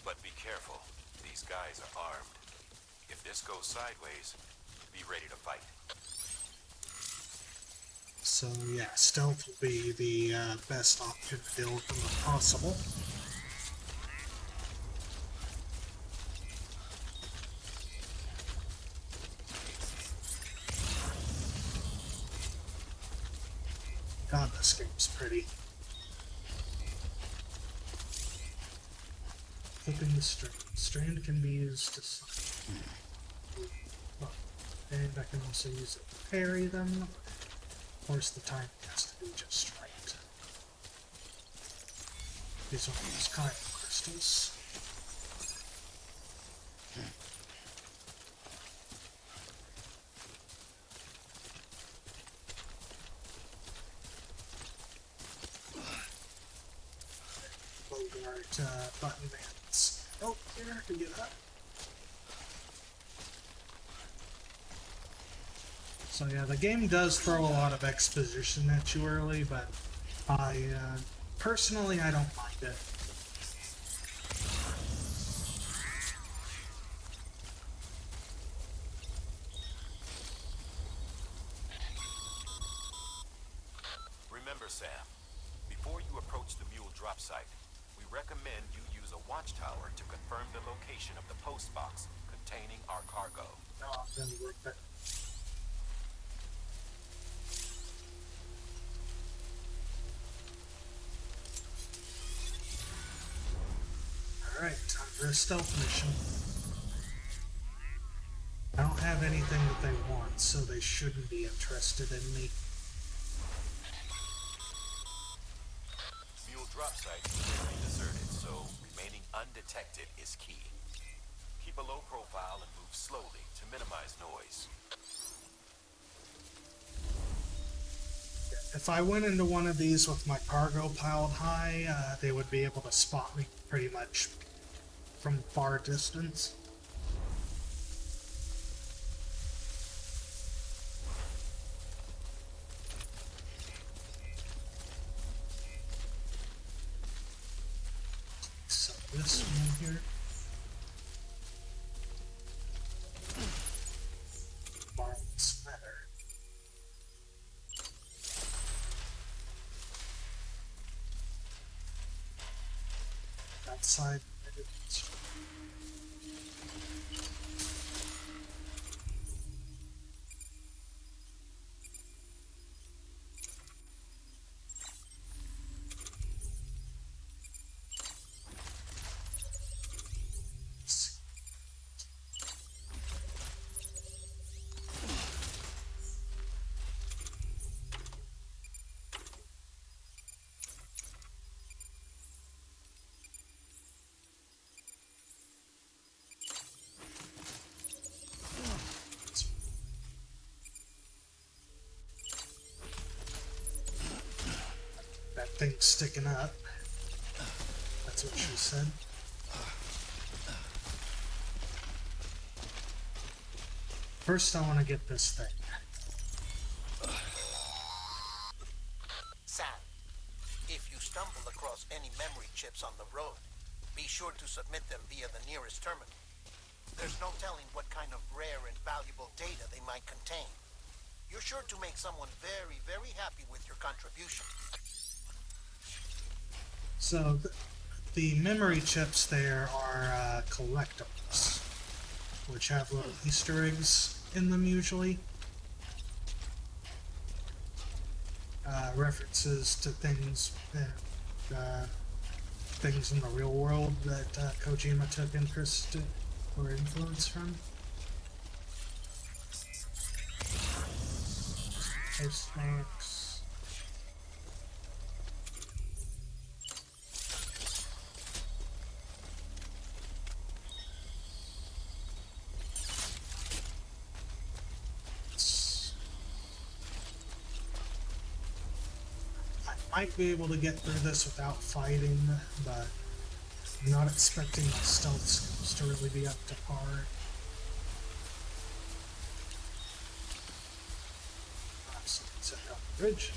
But be careful. These guys are armed. If this goes sideways, be ready to fight. So yeah, stealth will be the best option to deal with them if possible. God, this game's pretty. flipping the strand. Strand can be used to summon. And I can also use it to parry them. Of course, the timing has to be just right. These are those Kyber crystals. Bogart button bands. Oh, here, to get up. So yeah, the game does throw a lot of exposition at you early, but personally, I don't mind it. Remember, Sam, before you approach the mule drop site, we recommend you use a watchtower to confirm the location of the post box containing our cargo. No, I'm gonna work that. Alright, time for a stealth mission. I don't have anything that they want, so they shouldn't be interested in me. Mule drop site is currently deserted, so remaining undetected is key. Keep a low profile and move slowly to minimize noise. If I went into one of these with my cargo piled high, they would be able to spot me pretty much from far distance. So this one here. Barnes better. That side. That thing's sticking up. That's what she said. First, I want to get this thing. Sam, if you stumble across any memory chips on the road, be sure to submit them via the nearest terminal. There's no telling what kind of rare and valuable data they might contain. You're sure to make someone very, very happy with your contribution. So, the memory chips there are collectibles, which have little Easter eggs in them usually. References to things things in the real world that Kojima took interest or influence from. There's snacks. I might be able to get through this without fighting, but I'm not expecting my stealth skills to really be up to par. So let's set up a bridge.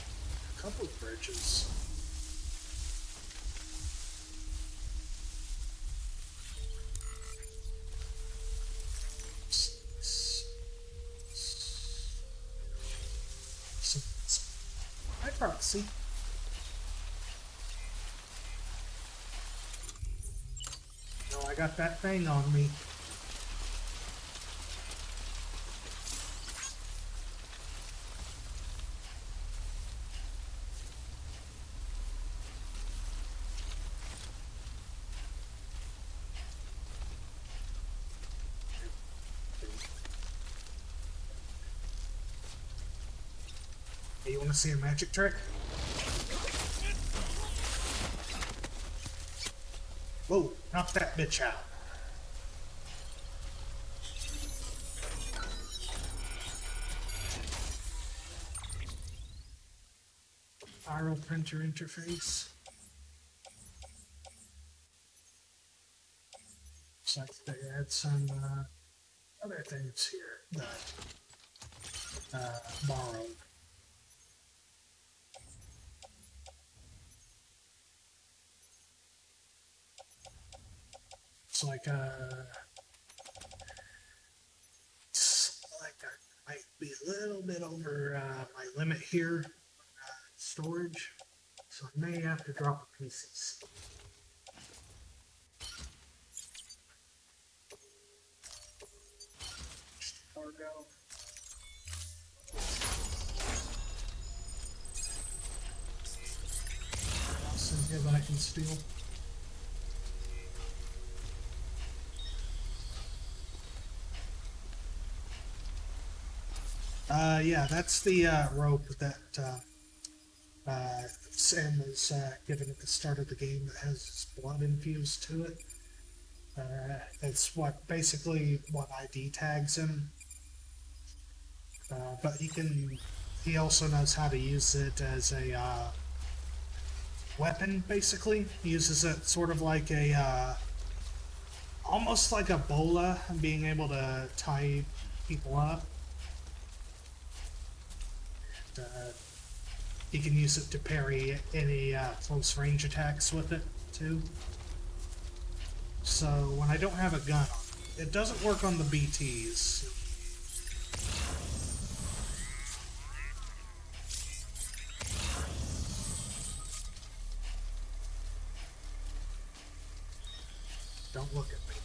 A couple of bridges. Hi, Proxy. No, I got that thing on me. Hey, you want to see a magic trick? Whoa, knock that bitch out. Viral printer interface. Looks like they had some other things here that borrowed. It's like I might be a little bit over my limit here, storage, so I may have to drop a PC. Cargo. Else in here that I can steal. Yeah, that's the rope that Sam was given at the start of the game that has his blood infused to it. It's basically what ID tags him. But he also knows how to use it as a weapon, basically. He uses it sort of like almost like a bola, being able to tie people up. And, he can use it to parry any close range attacks with it, too. So when I don't have a gun on it doesn't work on the BTs. Don't look at me.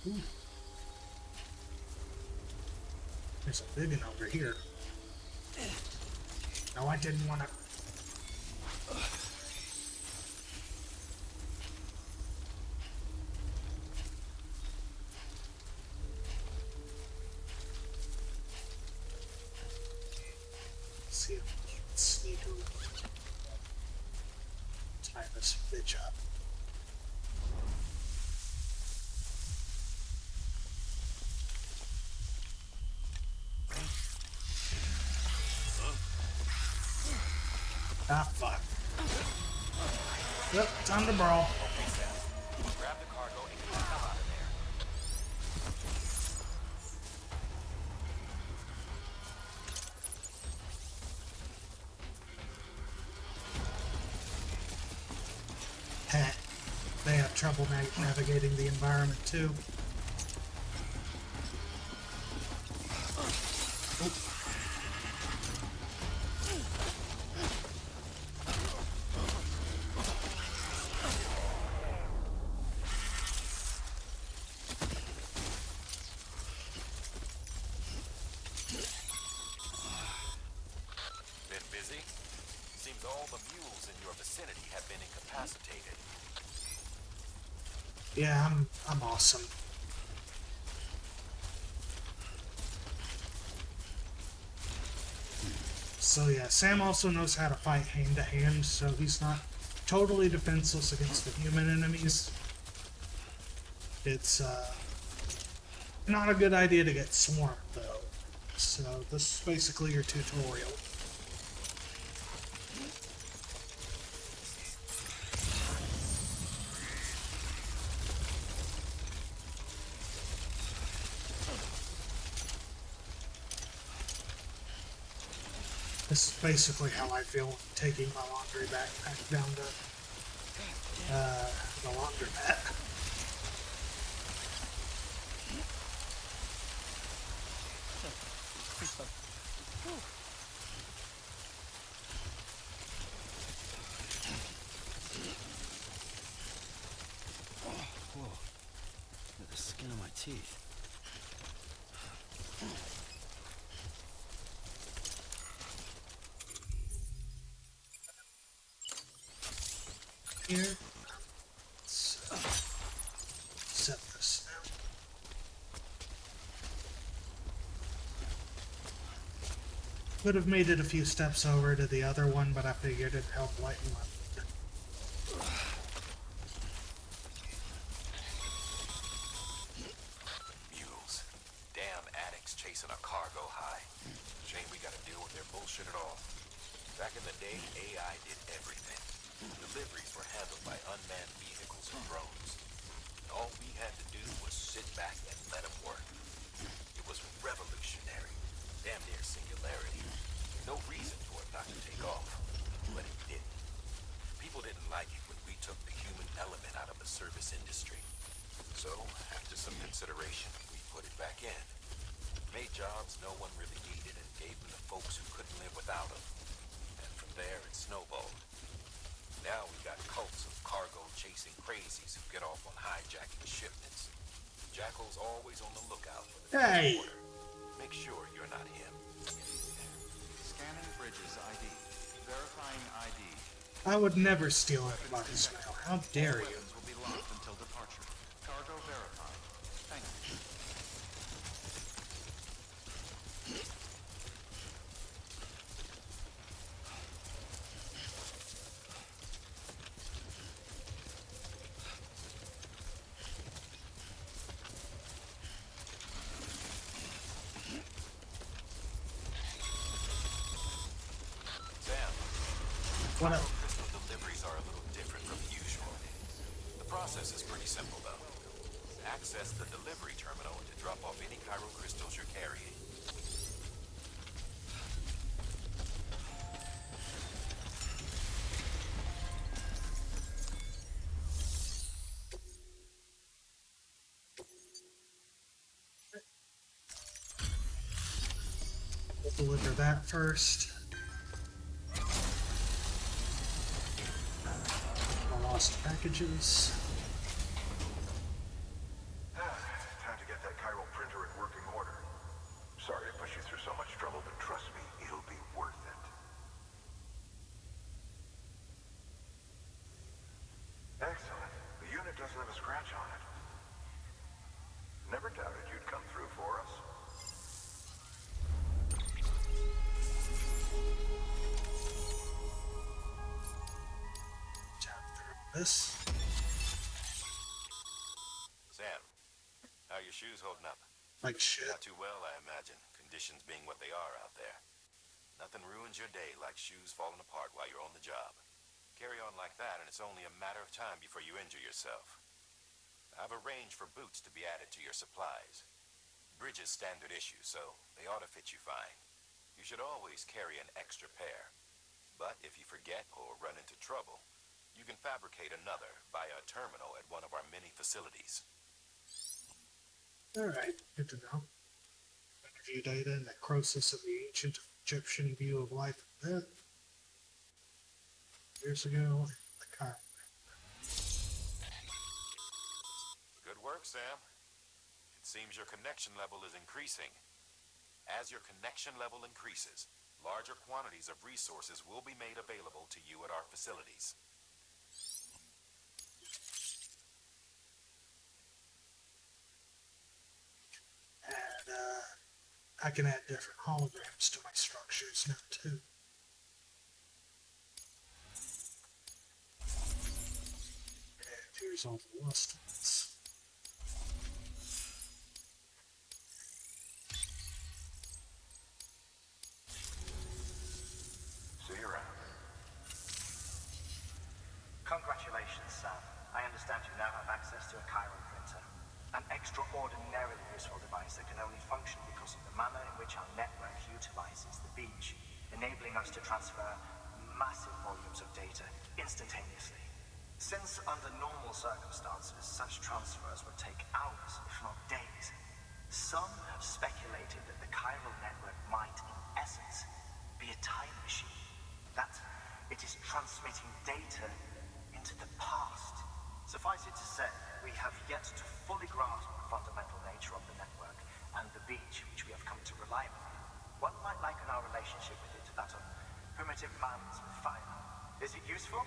Ooh. There's a big one over here. No, I didn't want to. See if we can sneak over. Tie this bitch up. Ah, fuck. Yep, time to brawl. Grab the cargo and get the hell out of there. Heh. They have trouble navigating the environment too. Been busy? Seems all the mules in your vicinity have been incapacitated. Yeah, I'm awesome. So yeah, Sam also knows how to fight hand to hand, so he's not totally defenseless against the human enemies. It's not a good idea to get swarmed though. So this is basically your tutorial. This is basically how I feel taking my laundry backpack down to the laundromat. Whoa. Look at the skin of my teeth. here. Let's set this now. Would have made it a few steps over to the other one, but I figured it'd help lighten my load. Mules. Damn addicts chasing a cargo high. Shame we gotta deal with their bullshit at all. Back in the day, AI did everything. Deliveries were handled by unmanned vehicles and drones. All we had to do was sit back and let them work. It was revolutionary. Damn near singularity. No reason for it not to take off. But it didn't. People didn't like it when we took the human element out of the service industry. So, after some consideration, we put it back in. Made jobs no one really needed and gave them to folks who couldn't live without them. And from there, it snowballed. Now we got cults of cargo-chasing crazies who get off on hijacking shipments. Jackal's always on the lookout for the Hey! order. Make sure you're not him. Scanning Bridges ID. Verifying ID. I would never steal anybody's mail. How dare you? Weapons will be locked until departure. Cargo verified. Thank you. Sam, What up? crystal deliveries are a little different from usual. The process is pretty simple, though. Access the delivery terminal to drop off any Cairo crystals you're carrying. We'll deliver that first. My lost packages. Time to get that chiral printer in working order. Sorry to push you through so much trouble, but trust me, it'll be worth it. Excellent. The unit doesn't have a scratch on it. Never doubted you'd come through for us. Tap through this. Sam, how are your shoes holding up? Like shit. Not too well, I imagine, conditions being what they are out there. Nothing ruins your day like shoes falling apart while you're on the job. Carry on like that, and it's only a matter of time before you injure yourself. I've arranged for boots to be added to your supplies. Bridges standard issue, so they ought to fit you fine. You should always carry an extra pair. But if you forget or run into trouble, you can fabricate another via a terminal at one of our many facilities. Alright, good to know. Interview data, necrosis of the ancient Egyptian view of life and death. Years ago, the Cairo. Good work, Sam. It seems your connection level is increasing. As your connection level increases, larger quantities of resources will be made available to you at our facilities. And I can add different holograms to my structures now too. And here's all the lost ones. See you around. Congratulations, Sam. I understand you now have access to a Cairo printer. An extraordinarily useful device that can only function because of the manner in which our network utilizes the beach, enabling us to transfer massive volumes of data instantaneously. Since under normal circumstances, such transfers would take hours, if not days, some have speculated that the chiral network might, in essence, be a time machine. That it is transmitting data into the past. Suffice it to say, we have yet to fully grasp the fundamental nature of the network and the beach which we have come to rely upon. One might liken our relationship with it to that of primitive mammals with fire. Is it useful?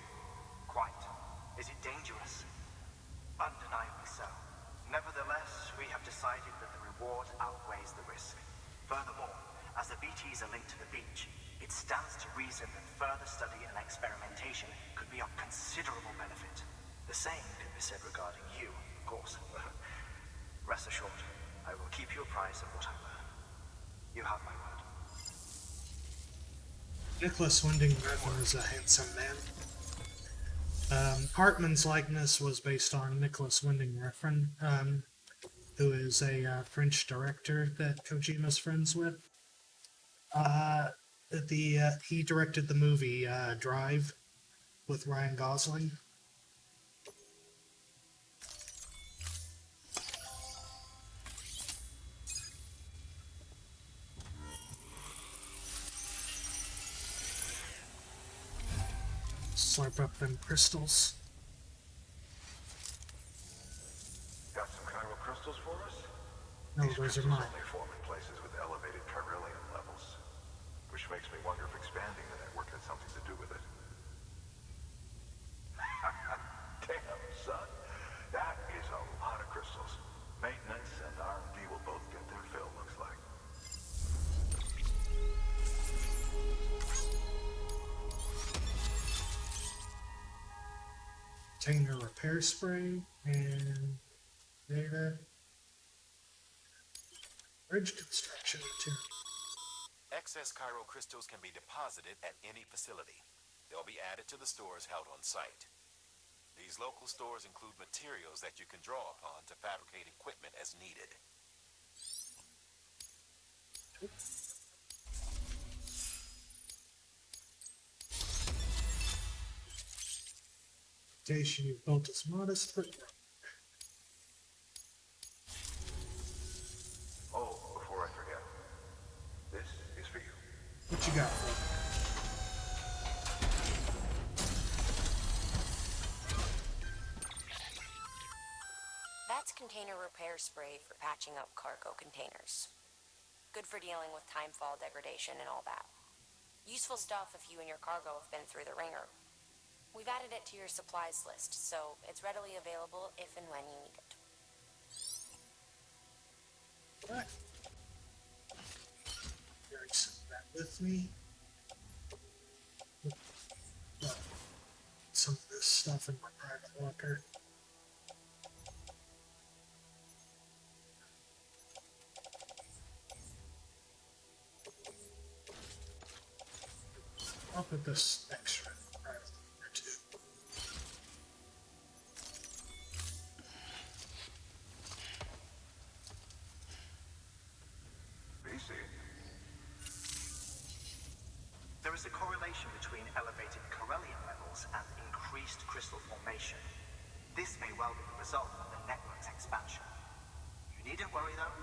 Quite. Is it dangerous? Undeniably so. Nevertheless, we have decided that the reward outweighs the risk. Furthermore, as the BTs are linked to the beach, it stands to reason that further study and experimentation could be of considerable benefit. The same can be said regarding you, of course. Rest assured, I will keep you apprised of what I learn. You have my word. Nicholas Winding Refn is a handsome man. Hartman's likeness was based on Nicholas Winding Refn, who is a French director that Kojima's friends with. He directed the movie Drive with Ryan Gosling. Slurp up them crystals. Got some chiral crystals for us? No, These those are crystals mine. only form in places with elevated chiralium levels, which makes me wonder if expanding the network had something to do with it. Damn, son. That is a lot of crystals. Maintenance and R&D will both get their fill, looks like. Container repair spray and data. Bridge construction material. Excess chiral crystals can be deposited at any facility. They'll be added to the stores held on site. These local stores include materials that you can draw upon to fabricate equipment as needed. Station you've built is modest, but Oh, before I forget, this is for you. what you got for me? That's container repair spray for patching up cargo containers. Good for dealing with timefall degradation and all that. Useful stuff if you and your cargo have been through the ringer. We've added it to your supplies list, so it's readily available if and when you need it. Alright. Carry some of that with me. Some of this stuff in my private locker. I'll put this extra in the private locker too. BC. There is a correlation between elevated chiralium levels and increased crystal formation. This may well be the result of the network's expansion. You needn't worry though.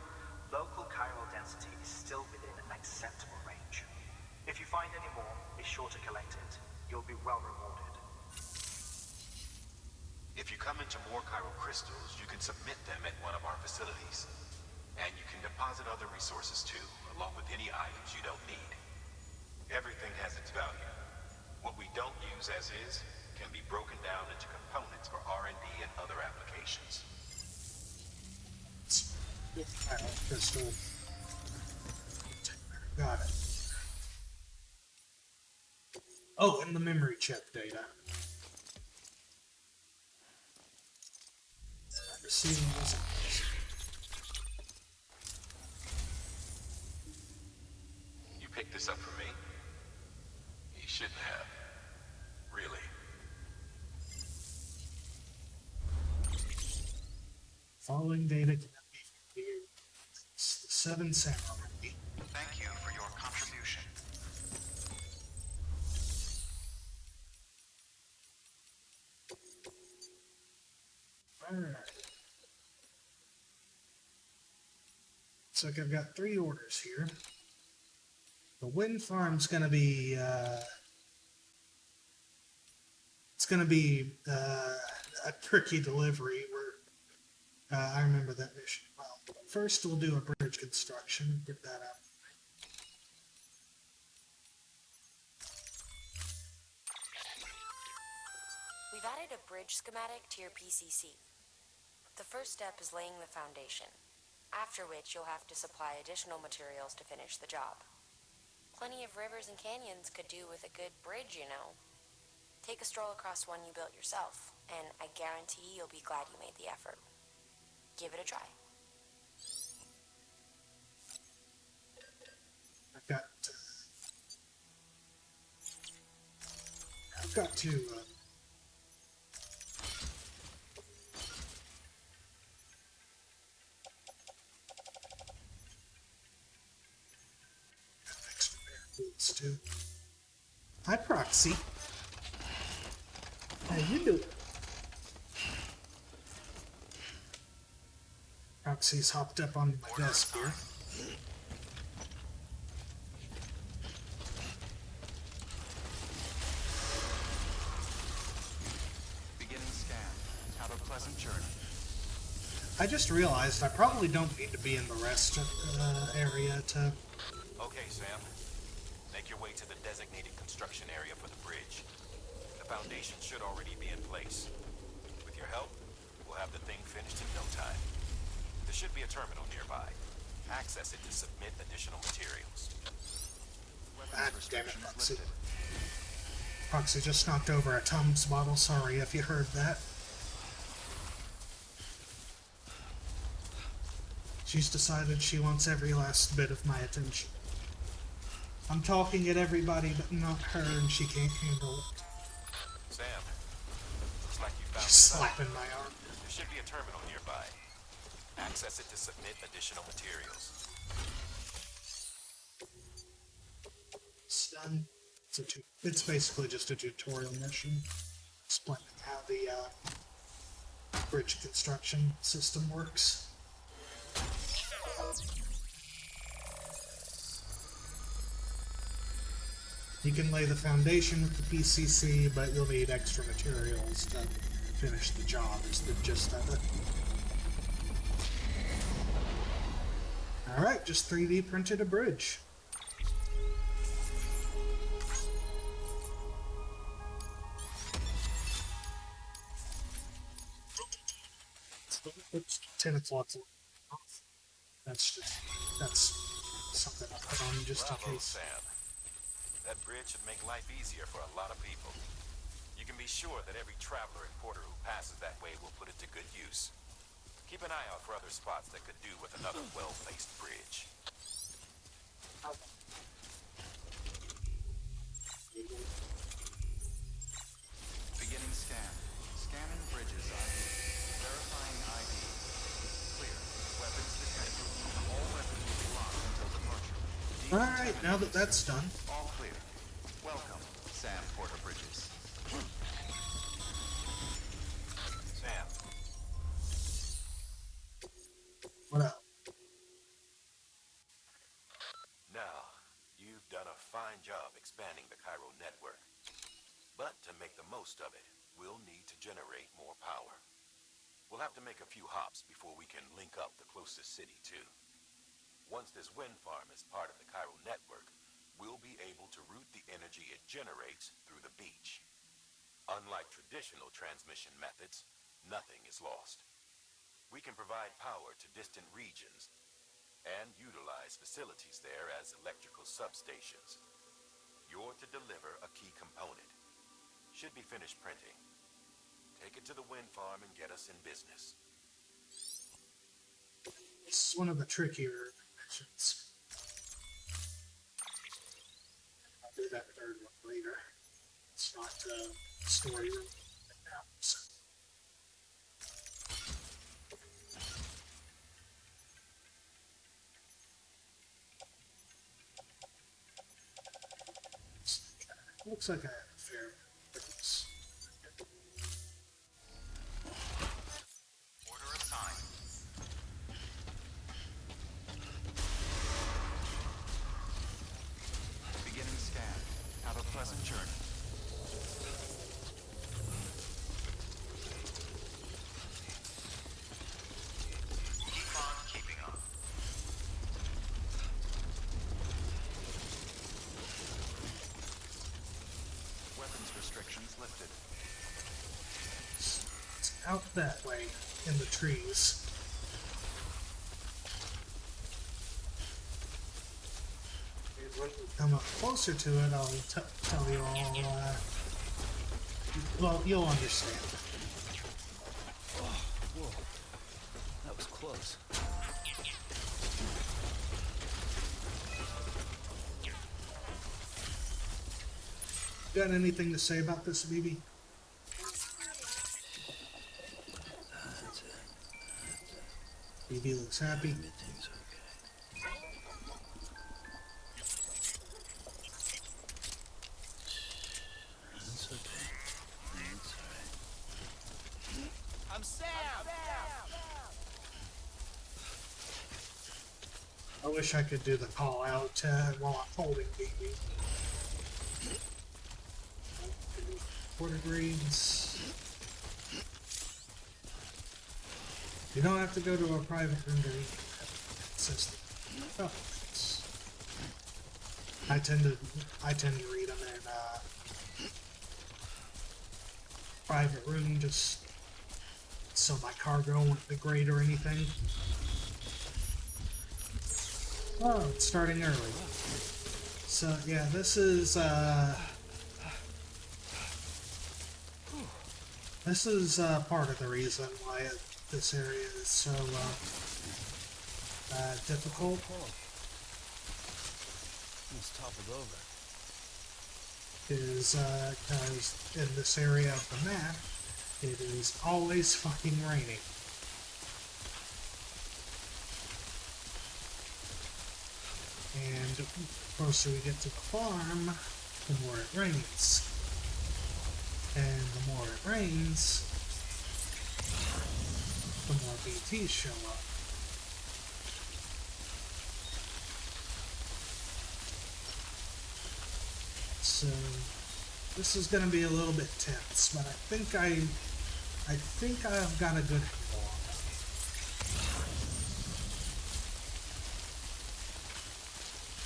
Local chiral density is still within an acceptable range. If you find any more, be sure to collect it. You'll be well rewarded. If you come into more chiral crystals, you can submit them at one of our facilities. And you can deposit other resources too, along with any items you don't need. Everything has its value. What we don't use as is can be broken down into components for R&D and other applications. Crystal. Got it. Oh, and the memory chip data. Receiving those. You picked this up for me? You shouldn't have. Really. Following data cannot be viewed. It's the 7 samurai. Thank you for your contribution. Alright. So I've got 3 orders here. The wind farm's gonna be it's gonna be a tricky delivery. I remember that mission well. First, we'll do a bridge construction. Get that out. We We've added a bridge schematic to your PCC. The first step is laying the foundation, after which you'll have to supply additional materials to finish the job. Plenty of rivers and canyons could do with a good bridge, you know. Take a stroll across one you built yourself, and I guarantee you'll be glad you made the effort. Give it a try. I've got to too. Hi, Proxy. How you doing? Proxy's hopped up on my desk here. Beginning scan. Have a pleasant journey. I just realized I probably don't need to be in the rest area to... Okay, Sam. Make your way to the designated construction area for the bridge. The foundation should already be in place. With your help, we'll have the thing finished in no time. There should be a terminal nearby. Access it to submit additional materials. Ah, damn it, Proxy. Proxy just knocked over a Tums bottle. Sorry if you heard that. She's decided she wants every last bit of my attention. I'm talking at everybody but not her, and she can't handle it. Sam, looks like you found She's slapping my arm. There should be a terminal nearby. Access it to submit additional materials. It's done. It's basically just a tutorial mission explaining how the bridge construction system works. You can lay the foundation with the PCC, but you'll need extra materials to finish the job, is the gist of it. Alright, just 3D printed a bridge. Oops, 10 o'clock. That's something I put on just in Bravo, case. Sam. That bridge should make life easier for a lot of people. You can be sure that every traveler and porter who passes that way will put it to good use. Keep an eye out for other spots that could do with another well-placed bridge. Beginning scan. Scanning bridges ID. Verifying ID. Clear. Weapons detected. All weapons will be locked until departure. Alright, now that that's done. All clear. Welcome, Sam Porter Bridges. Sam, What up? now, you've done a fine job expanding the Cairo network. But to make the most of it, we'll need to generate more power. We'll have to make a few hops before we can link up the closest city, too. Once this wind farm is part of the Cairo network, we'll be able to route the energy it generates through the beach. Unlike traditional transmission methods, nothing is lost. We can provide power to distant regions and utilize facilities there as electrical substations. You're to deliver a key component. Should be finished printing. Take it to the wind farm and get us in business. This is one of the trickier missions. I'll do that third one later. It's not story room right now, so. Looks like I have a fair difference. Order assigned. Beginning scan. Have a pleasant journey. Keep on keeping on. Weapons restrictions lifted. out that way in the trees. And when we come up closer to it, I'll tell you all, well, you'll understand. Whoa. That was close. Got anything to say about this, BB? That's it. BB looks happy. Everything's okay. That's okay. That's alright. I'm Sam! I wish I could do the call out while I'm holding BB. Quarter greens. You don't have to go to a private room to read system. Oh, I tend to read them in private room just so my cargo won't degrade or anything. Oh, it's starting early. So yeah, this is part of the reason why this area is so difficult. Let's toppled over. Is because in this area of the map, it is always fucking raining. And the closer we get to the farm, the more it rains. And the more it rains, the more BTs show up. So this is going to be a little bit tense, but I think I've got a good handle on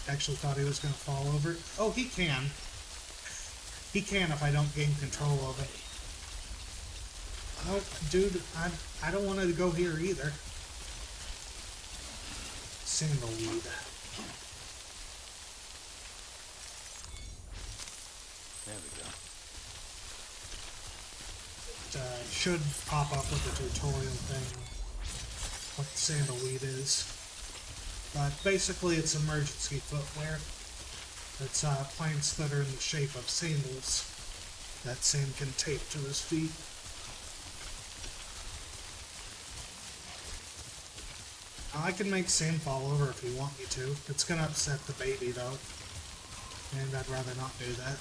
it. Actually thought he was going to fall over. Oh, he can. He can if I don't gain control of it. Oh, dude, I don't want to go here either. Sandalweed. There we go. It should pop up with the tutorial thing, what sandalweed is. But basically it's emergency footwear. It's plants that are in the shape of sandals that Sam can tape to his feet. I can make Sam fall over if you want me to. It's gonna upset the baby though, and I'd rather not do that.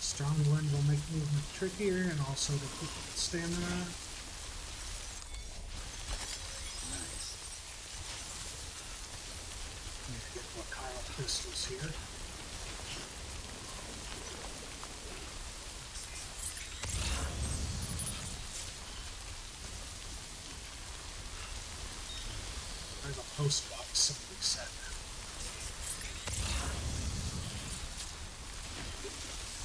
Strong wind will make movement trickier and also to keep stamina. Nice. Need to get more Kyle pistols here. There's a post box somebody said.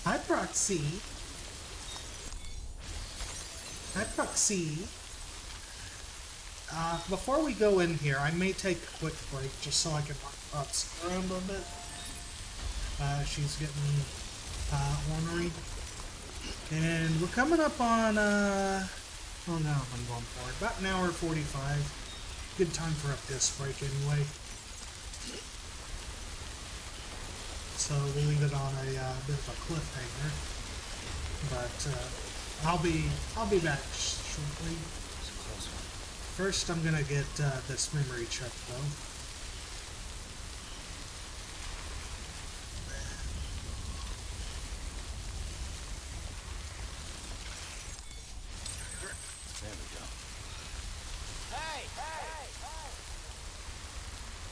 Hi, Proxy. Hi, Proxy. Before we go in here, I may take a quick break just so I can walk Proxy around a bit. She's getting ornery. And we're coming up on, oh no, I'm going forward. About an hour 45. Good time for a piss break anyway. So we'll leave it on a bit of a cliffhanger. But I'll be back shortly. First, I'm gonna get this memory check though. There we go.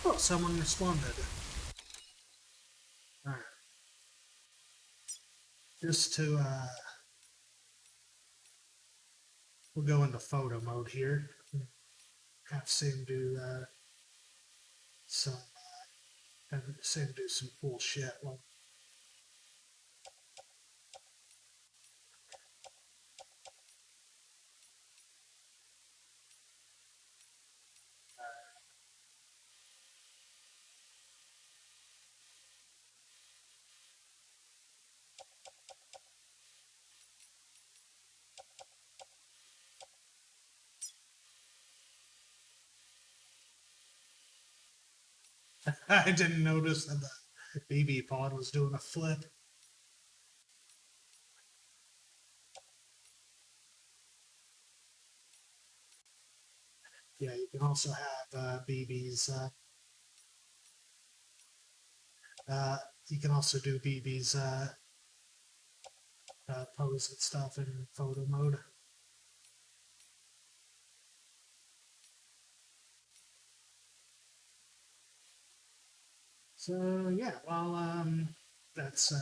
Oh, someone responded. Alright. Just to, we'll go into photo mode here. Have Sam do some And say to do some cool shit. Like, I didn't notice that the BB pod was doing a flip. Yeah, you can also have BBs. You can also do BB's pose and stuff in photo mode. So yeah, well, that's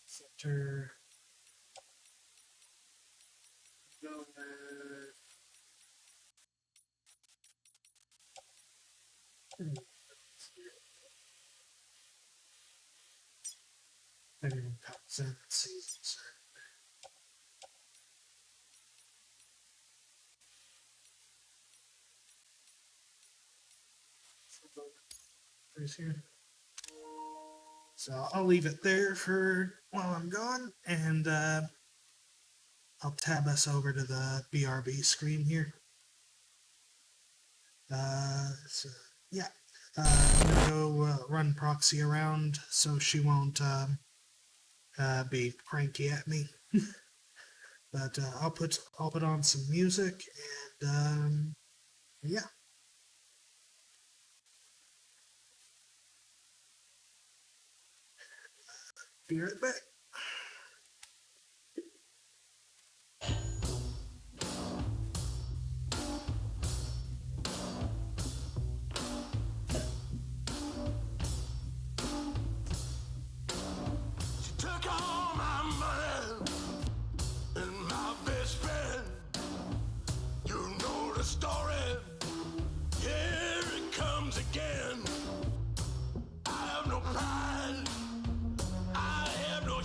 center. Go there. Everyone comes in and sees it. Here. So I'll leave it there for while I'm gone, and I'll tab us over to the BRB screen here. So yeah, I'm gonna go run proxy around so she won't be cranky at me. But I'll put on some music and yeah, be right back. She took all my money and my best friend. You know the story. Here it comes again. I have no pride. I have no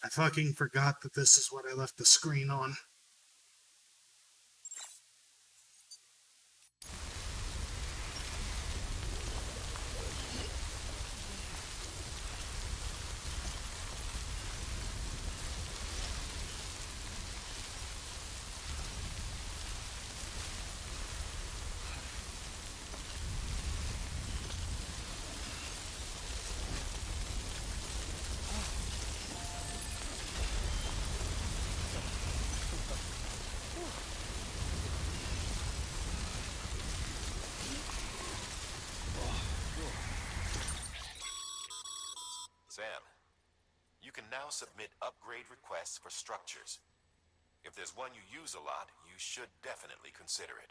I fucking forgot that this is what I left the screen on. Sam, you can now submit upgrade requests for structures. If there's one you use a lot, you should definitely consider it.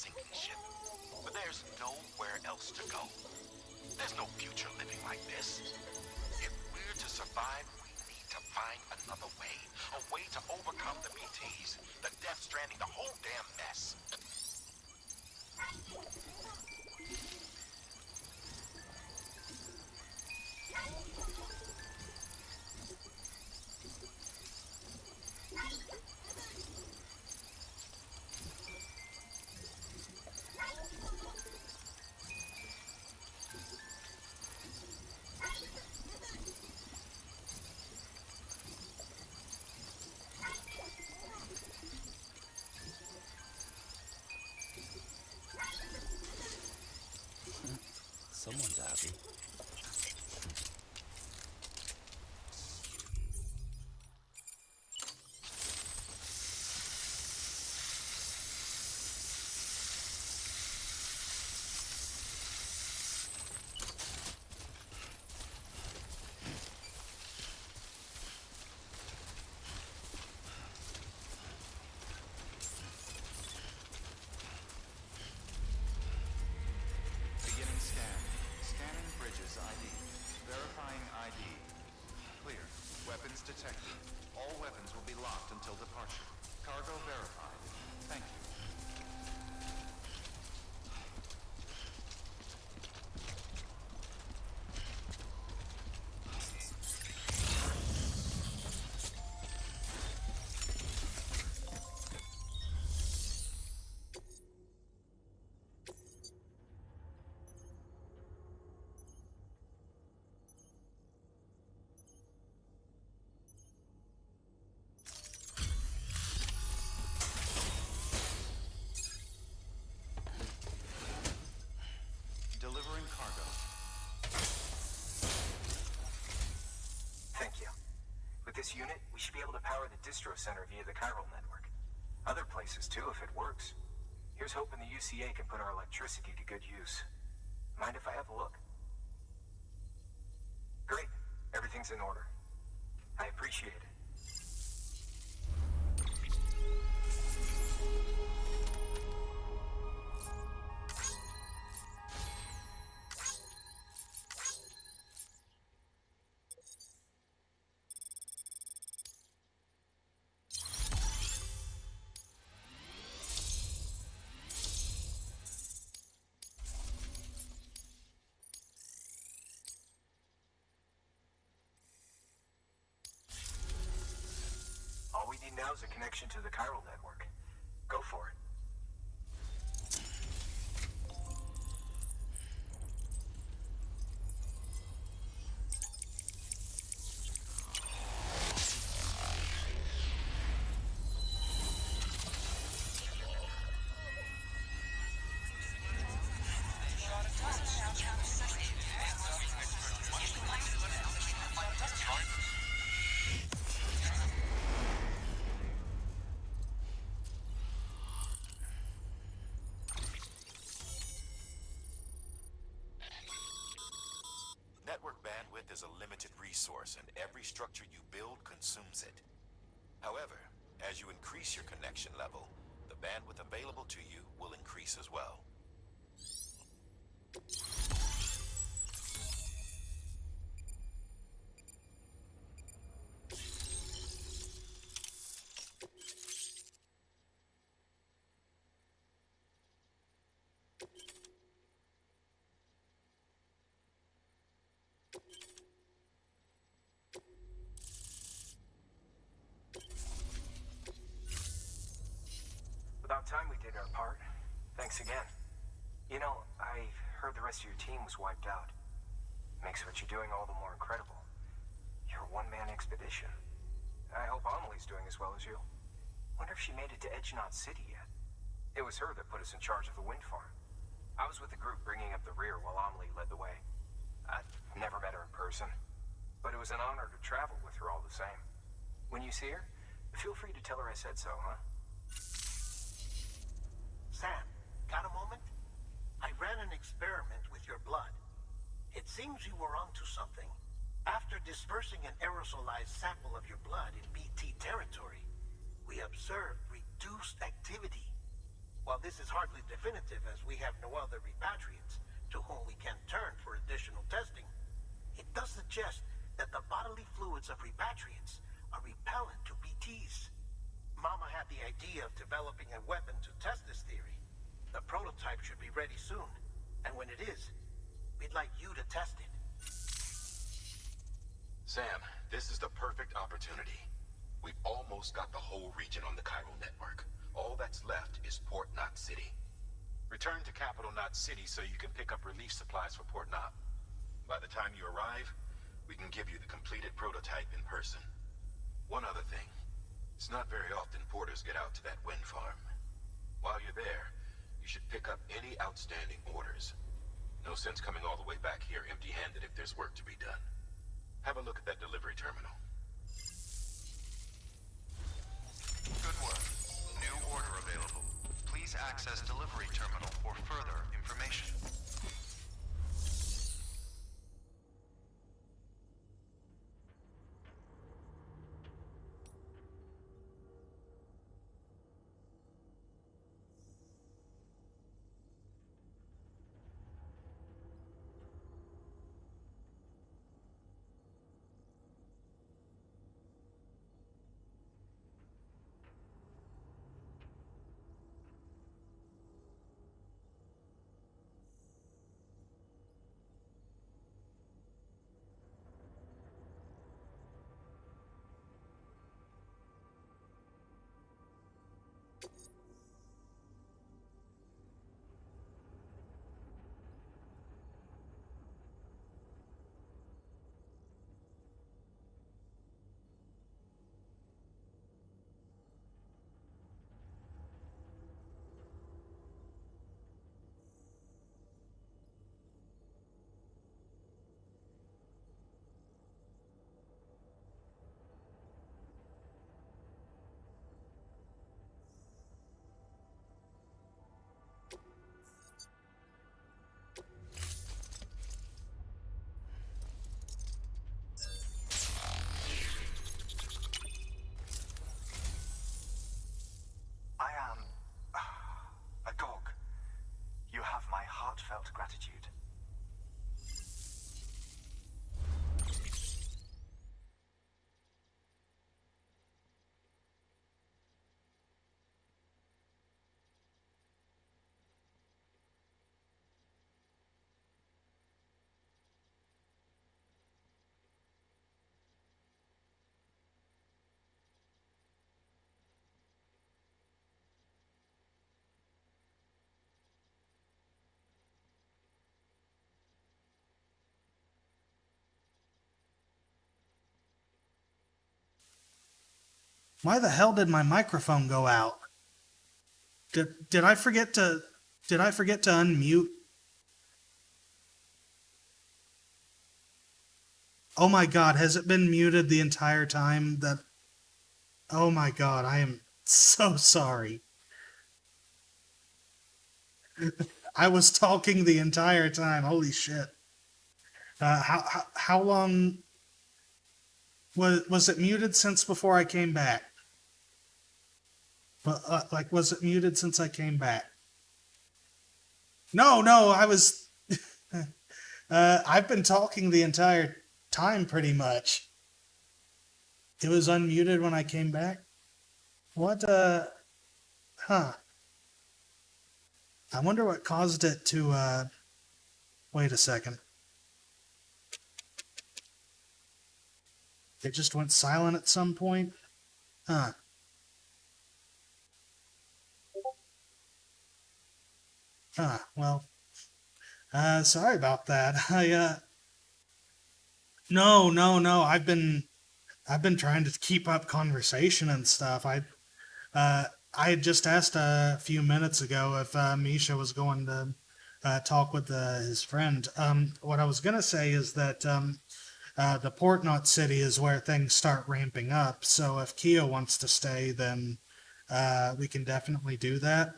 sinking ship. But there's nowhere else to go. There's no future living like this. If we're to survive, we need to find another way. A way to overcome the BTs, the Death Stranding, the whole damn mess. Someone's happy. Beginning scan. Scanning bridges ID. Verifying ID. Clear. Weapons detected. All weapons will be locked until departure. Cargo verified. Thank you. Delivering cargo. Thank you. With this unit, we should be able to power the distro center via the chiral network. Other places too, if it works. Here's hoping the UCA can put our electricity to good use. Mind if I have a look? Great. Everything's in order. I appreciate it. All we need now is a connection to the chiral network. Go for it. Network bandwidth is a limited resource, and every structure you build consumes it. However, as you increase your connection level, the bandwidth available to you will increase as well. About time we did our part. Thanks again. You know, I heard the rest of your team was wiped out. Makes what you're doing all the more incredible. You're a one-man expedition. I hope Amelie's doing as well as you. Wonder if she made it to Edgenaut City yet. It was her that put us in charge of the wind farm. I was with the group bringing up the rear while Amelie led the way. I've never met her in person, but it was an honor to travel with her all the same. When you see her, feel free to tell her I said so, huh? Sam, got a moment? I ran an experiment with your blood. It seems you were onto something. After dispersing an aerosolized sample of your blood in BT territory, we observed reduced activity. While this is hardly definitive as we have no other repatriates to whom we can turn for additional testing, it does suggest that the bodily fluids of repatriates are repellent to BTs. Mama had the idea of developing a weapon to test this theory. The prototype should be ready soon, and when it is, we'd like you to test it. Sam, this is the perfect opportunity. We've almost got the whole region on the Chiral network. All that's left is Port Knot City. Return to Capital Knot City so you can pick up relief supplies for Port Knot. By the time you arrive, we can give you the completed prototype in person. One other thing. It's not very often porters get out to that wind farm. While you're there, you should pick up any outstanding orders. No sense coming all the way back here empty-handed if there's work to be done. Have a look at that delivery terminal. Good work. New order available. Please access delivery terminal for further information. I am a dog. You have my heartfelt gratitude. Why the hell did my microphone go out? Did I forget to unmute? Oh my god, has it been muted the entire time that Oh my god, I am so sorry. I was talking the entire time. Holy shit. How long was it muted since before I came back? Like, was it muted since I came back? No, I was. I've been talking the entire time pretty much. It was unmuted when I came back? What, huh. I wonder what caused it to, wait a second. It just went silent at some point? Huh. Well, sorry about that. No. I've been trying to keep up conversation and stuff. I had just asked a few minutes ago if Misha was going to talk with his friend. What I was gonna say is that the Port Knot City is where things start ramping up. So if Kia wants to stay, then we can definitely do that.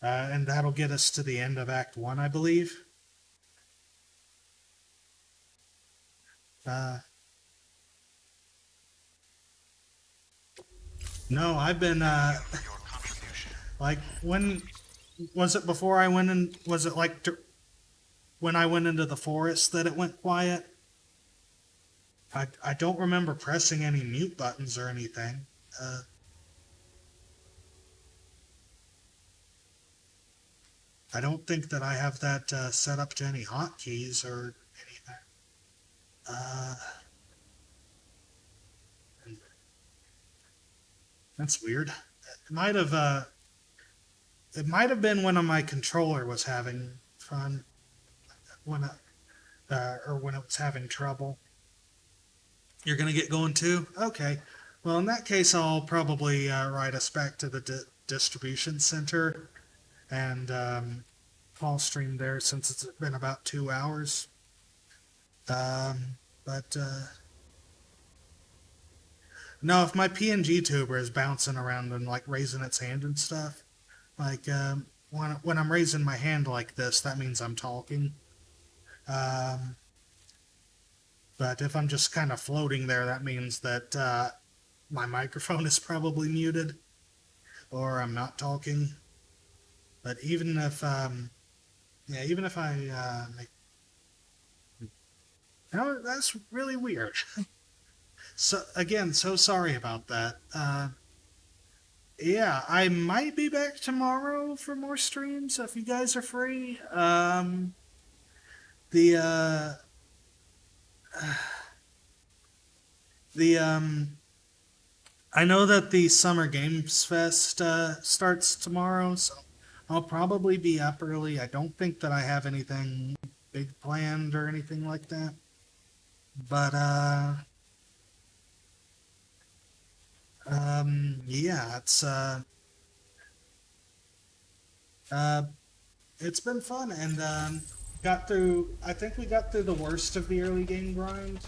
And that'll get us to the end of Act 1, I believe. No, I've been, Like, when was it before I went in? Was it like when I went into the forest that it went quiet? I don't remember pressing any mute buttons or anything. I don't think that I have that set up to any hotkeys or anything. Uh, that's weird. It might have been when my controller was having fun when or when it was having trouble. You're gonna get going too? Okay. Well, in that case, I'll probably ride us back to the distribution center and fall stream there since it's been about 2 hours. But no, if my PNG tuber is bouncing around and like raising its hand and stuff, like when I'm raising my hand like this, that means I'm talking. Um, but if I'm just kind of floating there, that means that my microphone is probably muted or I'm not talking. But even if even if I no, that's really weird. So again, so sorry about that. Yeah, I might be back tomorrow for more streams if you guys are free. The the I know that the Summer Games Fest starts tomorrow, so I'll probably be up early. I don't think that I have anything big planned or anything like that. But yeah, it's been fun and got through. I think we got through the worst of the early game grind.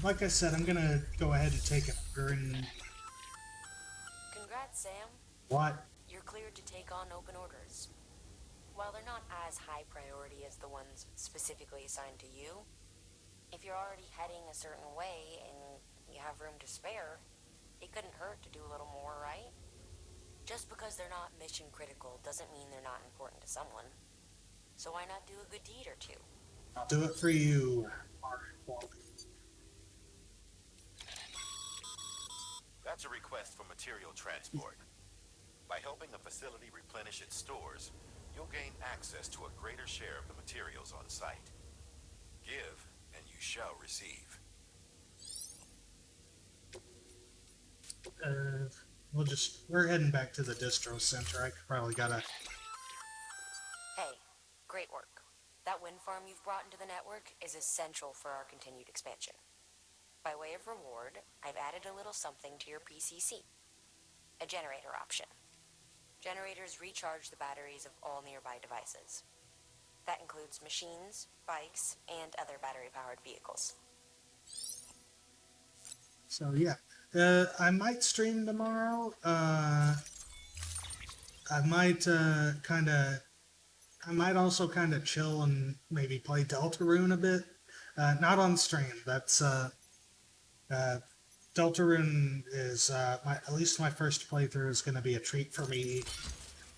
Like I said, I'm gonna go ahead and take it over and. Congrats, Sam. What? You're cleared to take on open orders. While they're not as high priority as the ones specifically assigned to you, if you're already heading a certain way and you have room to spare, it couldn't hurt to do a little more, right? Just because they're not mission critical doesn't mean they're not important to someone. So why not do a good deed or two? I'll do it for you, Mark. That's a request for material transport. By helping a facility replenish its stores, you'll gain access to a greater share of the materials on site. Give, and you shall receive. We're heading back to the distro center. I probably gotta. Hey, great work. That wind farm you've brought into the network is essential for our continued expansion. By way of reward, I've added a little something to your PCC. A generator option. Generators recharge the batteries of all nearby devices. That includes machines, bikes, and other battery-powered vehicles. So yeah, I might stream tomorrow. I might I might also kind of chill and maybe play Deltarune a bit. Not on stream. That's Deltarune is at least my first playthrough is going to be a treat for me.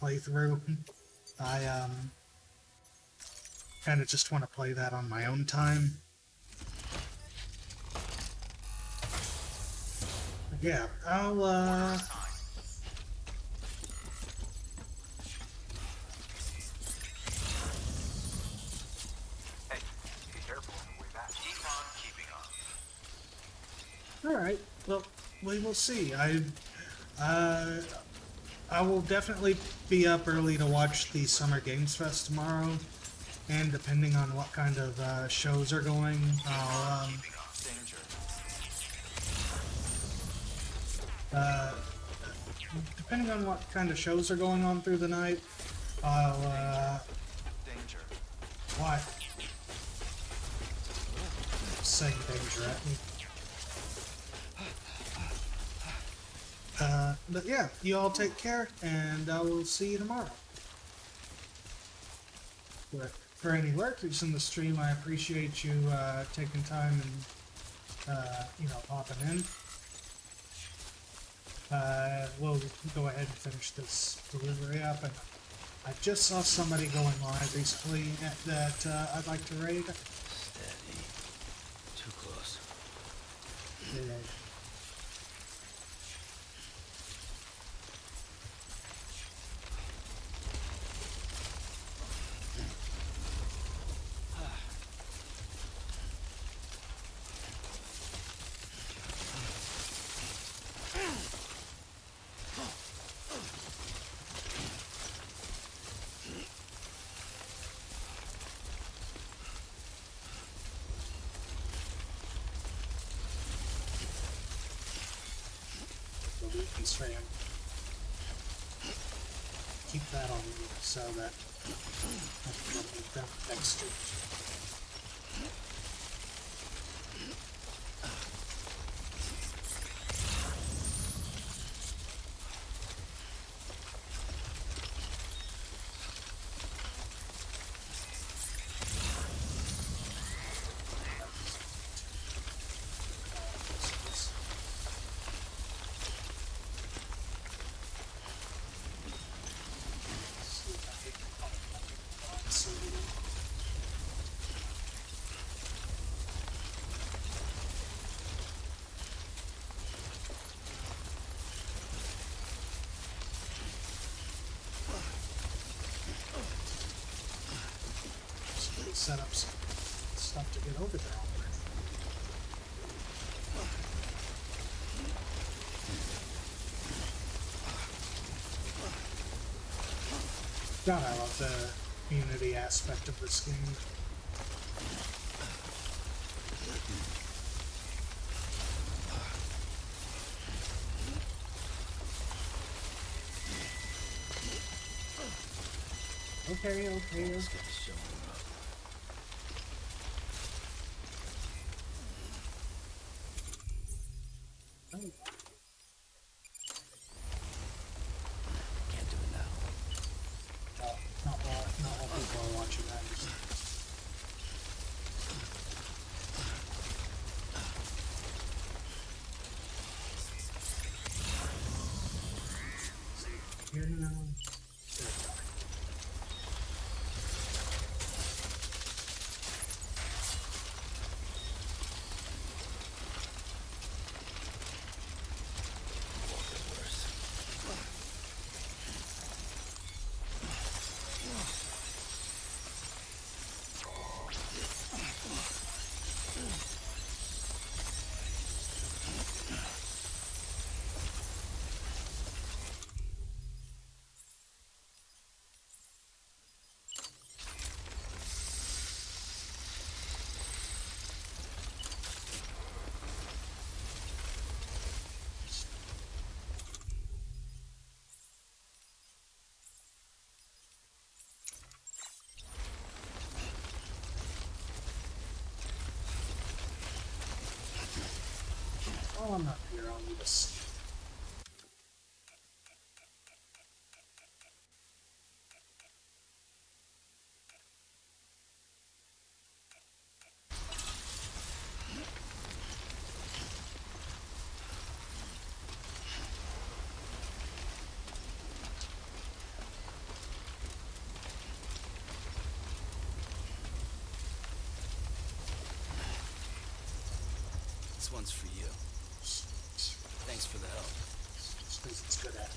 Playthrough. I kind of just want to play that on my own time. Yeah, I'll Hey, be careful on the way back. Keep on keeping on. all right. Well, we will see. I will definitely be up early to watch the Summer Games Fest tomorrow, and depending on what kind of shows are going, I'll depending on what kind of shows are going on through the night, I'll Danger. what? Saying danger at me. But yeah, you all take care, and I will see you tomorrow. But for any lurkers in the stream, I appreciate you taking time and popping in. we'll go ahead and finish this delivery up. And I just saw somebody going live recently that I'd like to raid. Steady. Too close. Yeah. Constraint. Keep that on me so that I can make that next to set up some stuff to get over there already. God, I love the community aspect of this game. Okay. Oh. Can't do it now. Not while people are watching that. Here now. While I'm not here, I'll need a seat. This one's for you. Thanks for the help. Just because it's good at it.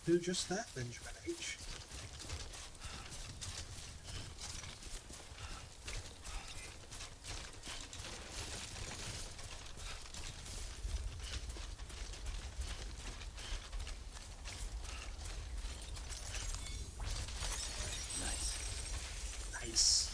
Do just that, Benjamin H. Nice.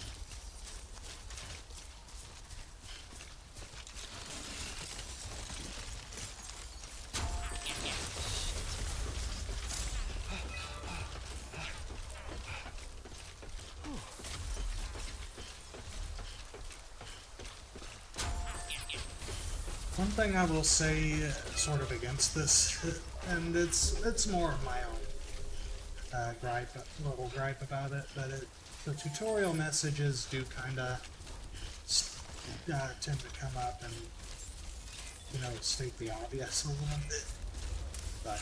One thing I will say, sort of against this, and it's more of my own little gripe about it, but the tutorial messages do kind of tend to come up and, state the obvious a little bit. But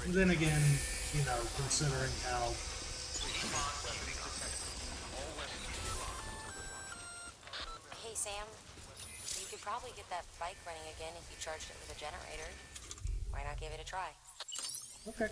then again, considering how Hey, Sam. You could probably get that bike running again if you charged it with a generator. Why not give it a try? okay.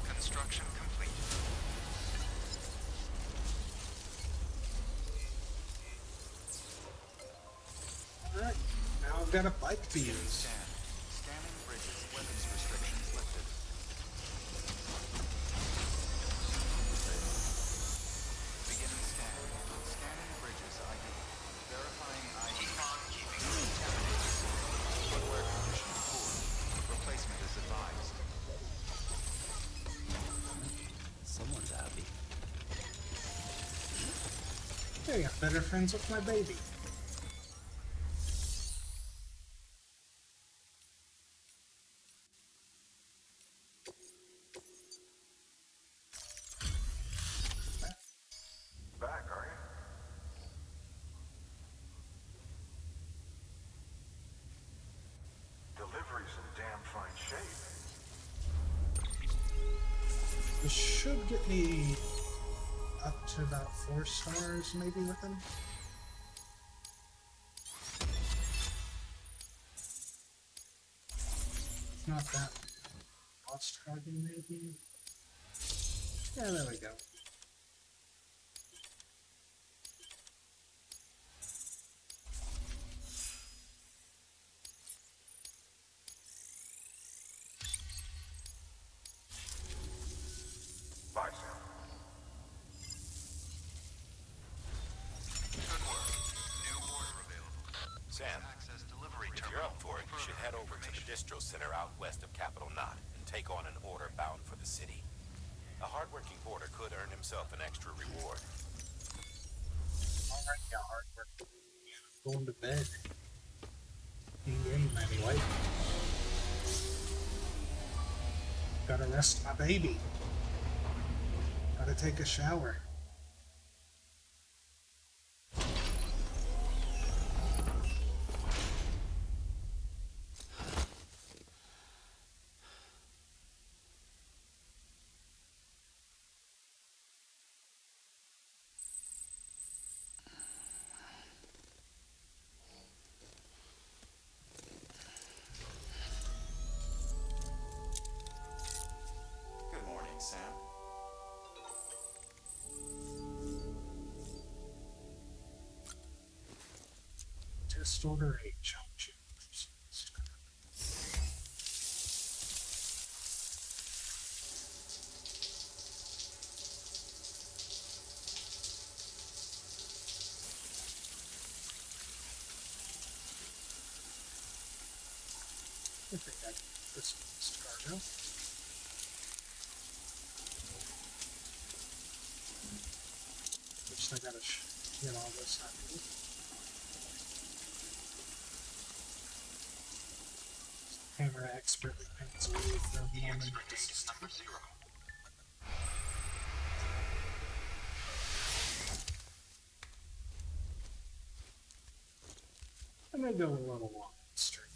Construction complete. Alright, now I've got a bike to use. Scanning bridges. Weapons restrictions lifted. Beginning scan. Scanning bridges ID. Verifying ID. Footwear condition poor. Replacement is advised. Someone's happy. Hey, I'm better friends with my baby. Back, are you? Delivery's in damn fine shape. This should get me up to about 4 stars, maybe, with him. It's not that lost cargo, maybe. Yeah, there we go. Bye, Sam. Good work. New order available. Sam, Access delivery if you're up for it, you should head over to the distro center out west of Capital Knot and take on an order bound for the city. A hardworking porter could earn himself an extra reward. Alright, yeah, hard work. Going to bed. In game, anyway. Gotta rest my baby. Gotta take a shower. Good morning, Sam. Test order H. I think I can get this cargo. Which I gotta get all this out of here. Camera expertly paints away from moment. Number 0. gonna go a little long stream.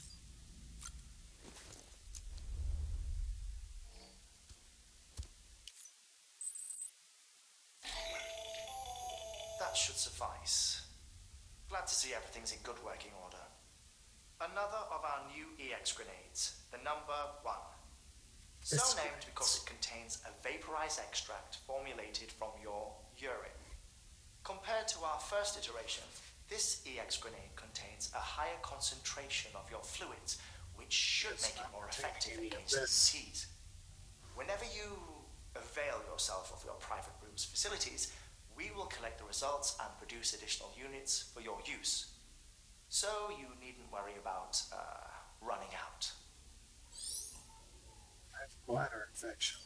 That should suffice. Glad to see everything's in good working order. Another of our new EX grenades, the number 1. So named because it contains a vaporized extract formulated from your urine. Compared to our first iteration, this EX grenade contains a higher concentration of your fluids, which should make it more effective against BTs. Whenever you avail yourself of your private room's facilities, we will collect the results and produce additional units for your use. So you needn't worry about running out. I have bladder infection.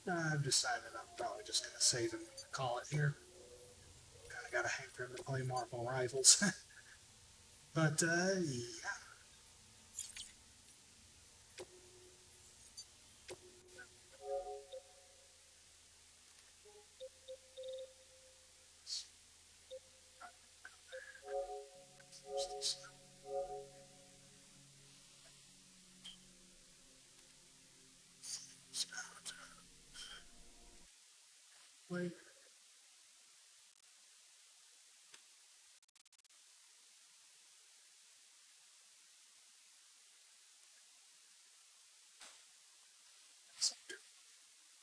I've decided I'm probably just gonna save and call it here. I got a hankering to play Marvel Rivals. But, yeah. Wait.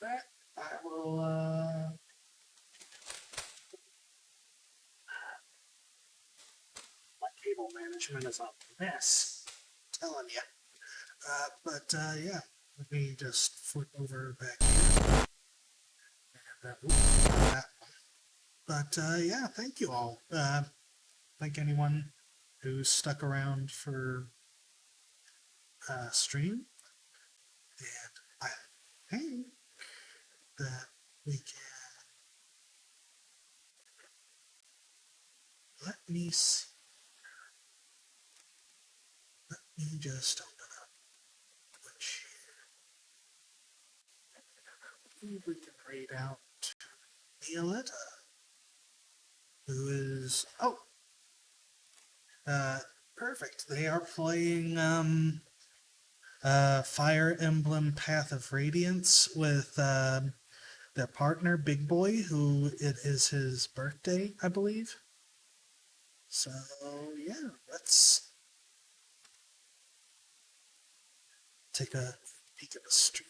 That I will, my cable management is a mess. I'm telling you. But, yeah. Let me just flip over back here. And, that one. But, yeah, thank you all. Thank anyone who stuck around for stream. And I think that we can. Let me see. Let me just open up Twitch here. We can read out Violetta, who is perfect. They are playing Fire Emblem Path of Radiance with their partner Big Boy, who it is his birthday, I believe. So yeah, let's take a peek at the stream.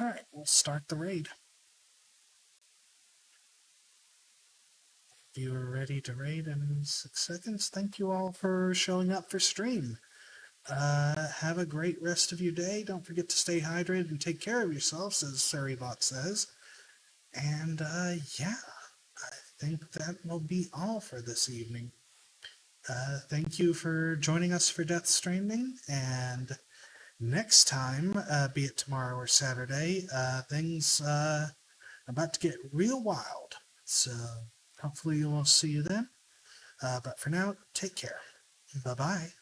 Alright, we'll start the raid. If you are ready to raid in 6 seconds, thank you all for showing up for stream. Have a great rest of your day. Don't forget to stay hydrated and take care of yourselves, as Saribot says. And yeah, I think that will be all for this evening. Thank you for joining us for Death Stranding, and next time, be it tomorrow or Saturday, things about to get real wild. So hopefully we'll see you then. But for now, take care. Bye-bye.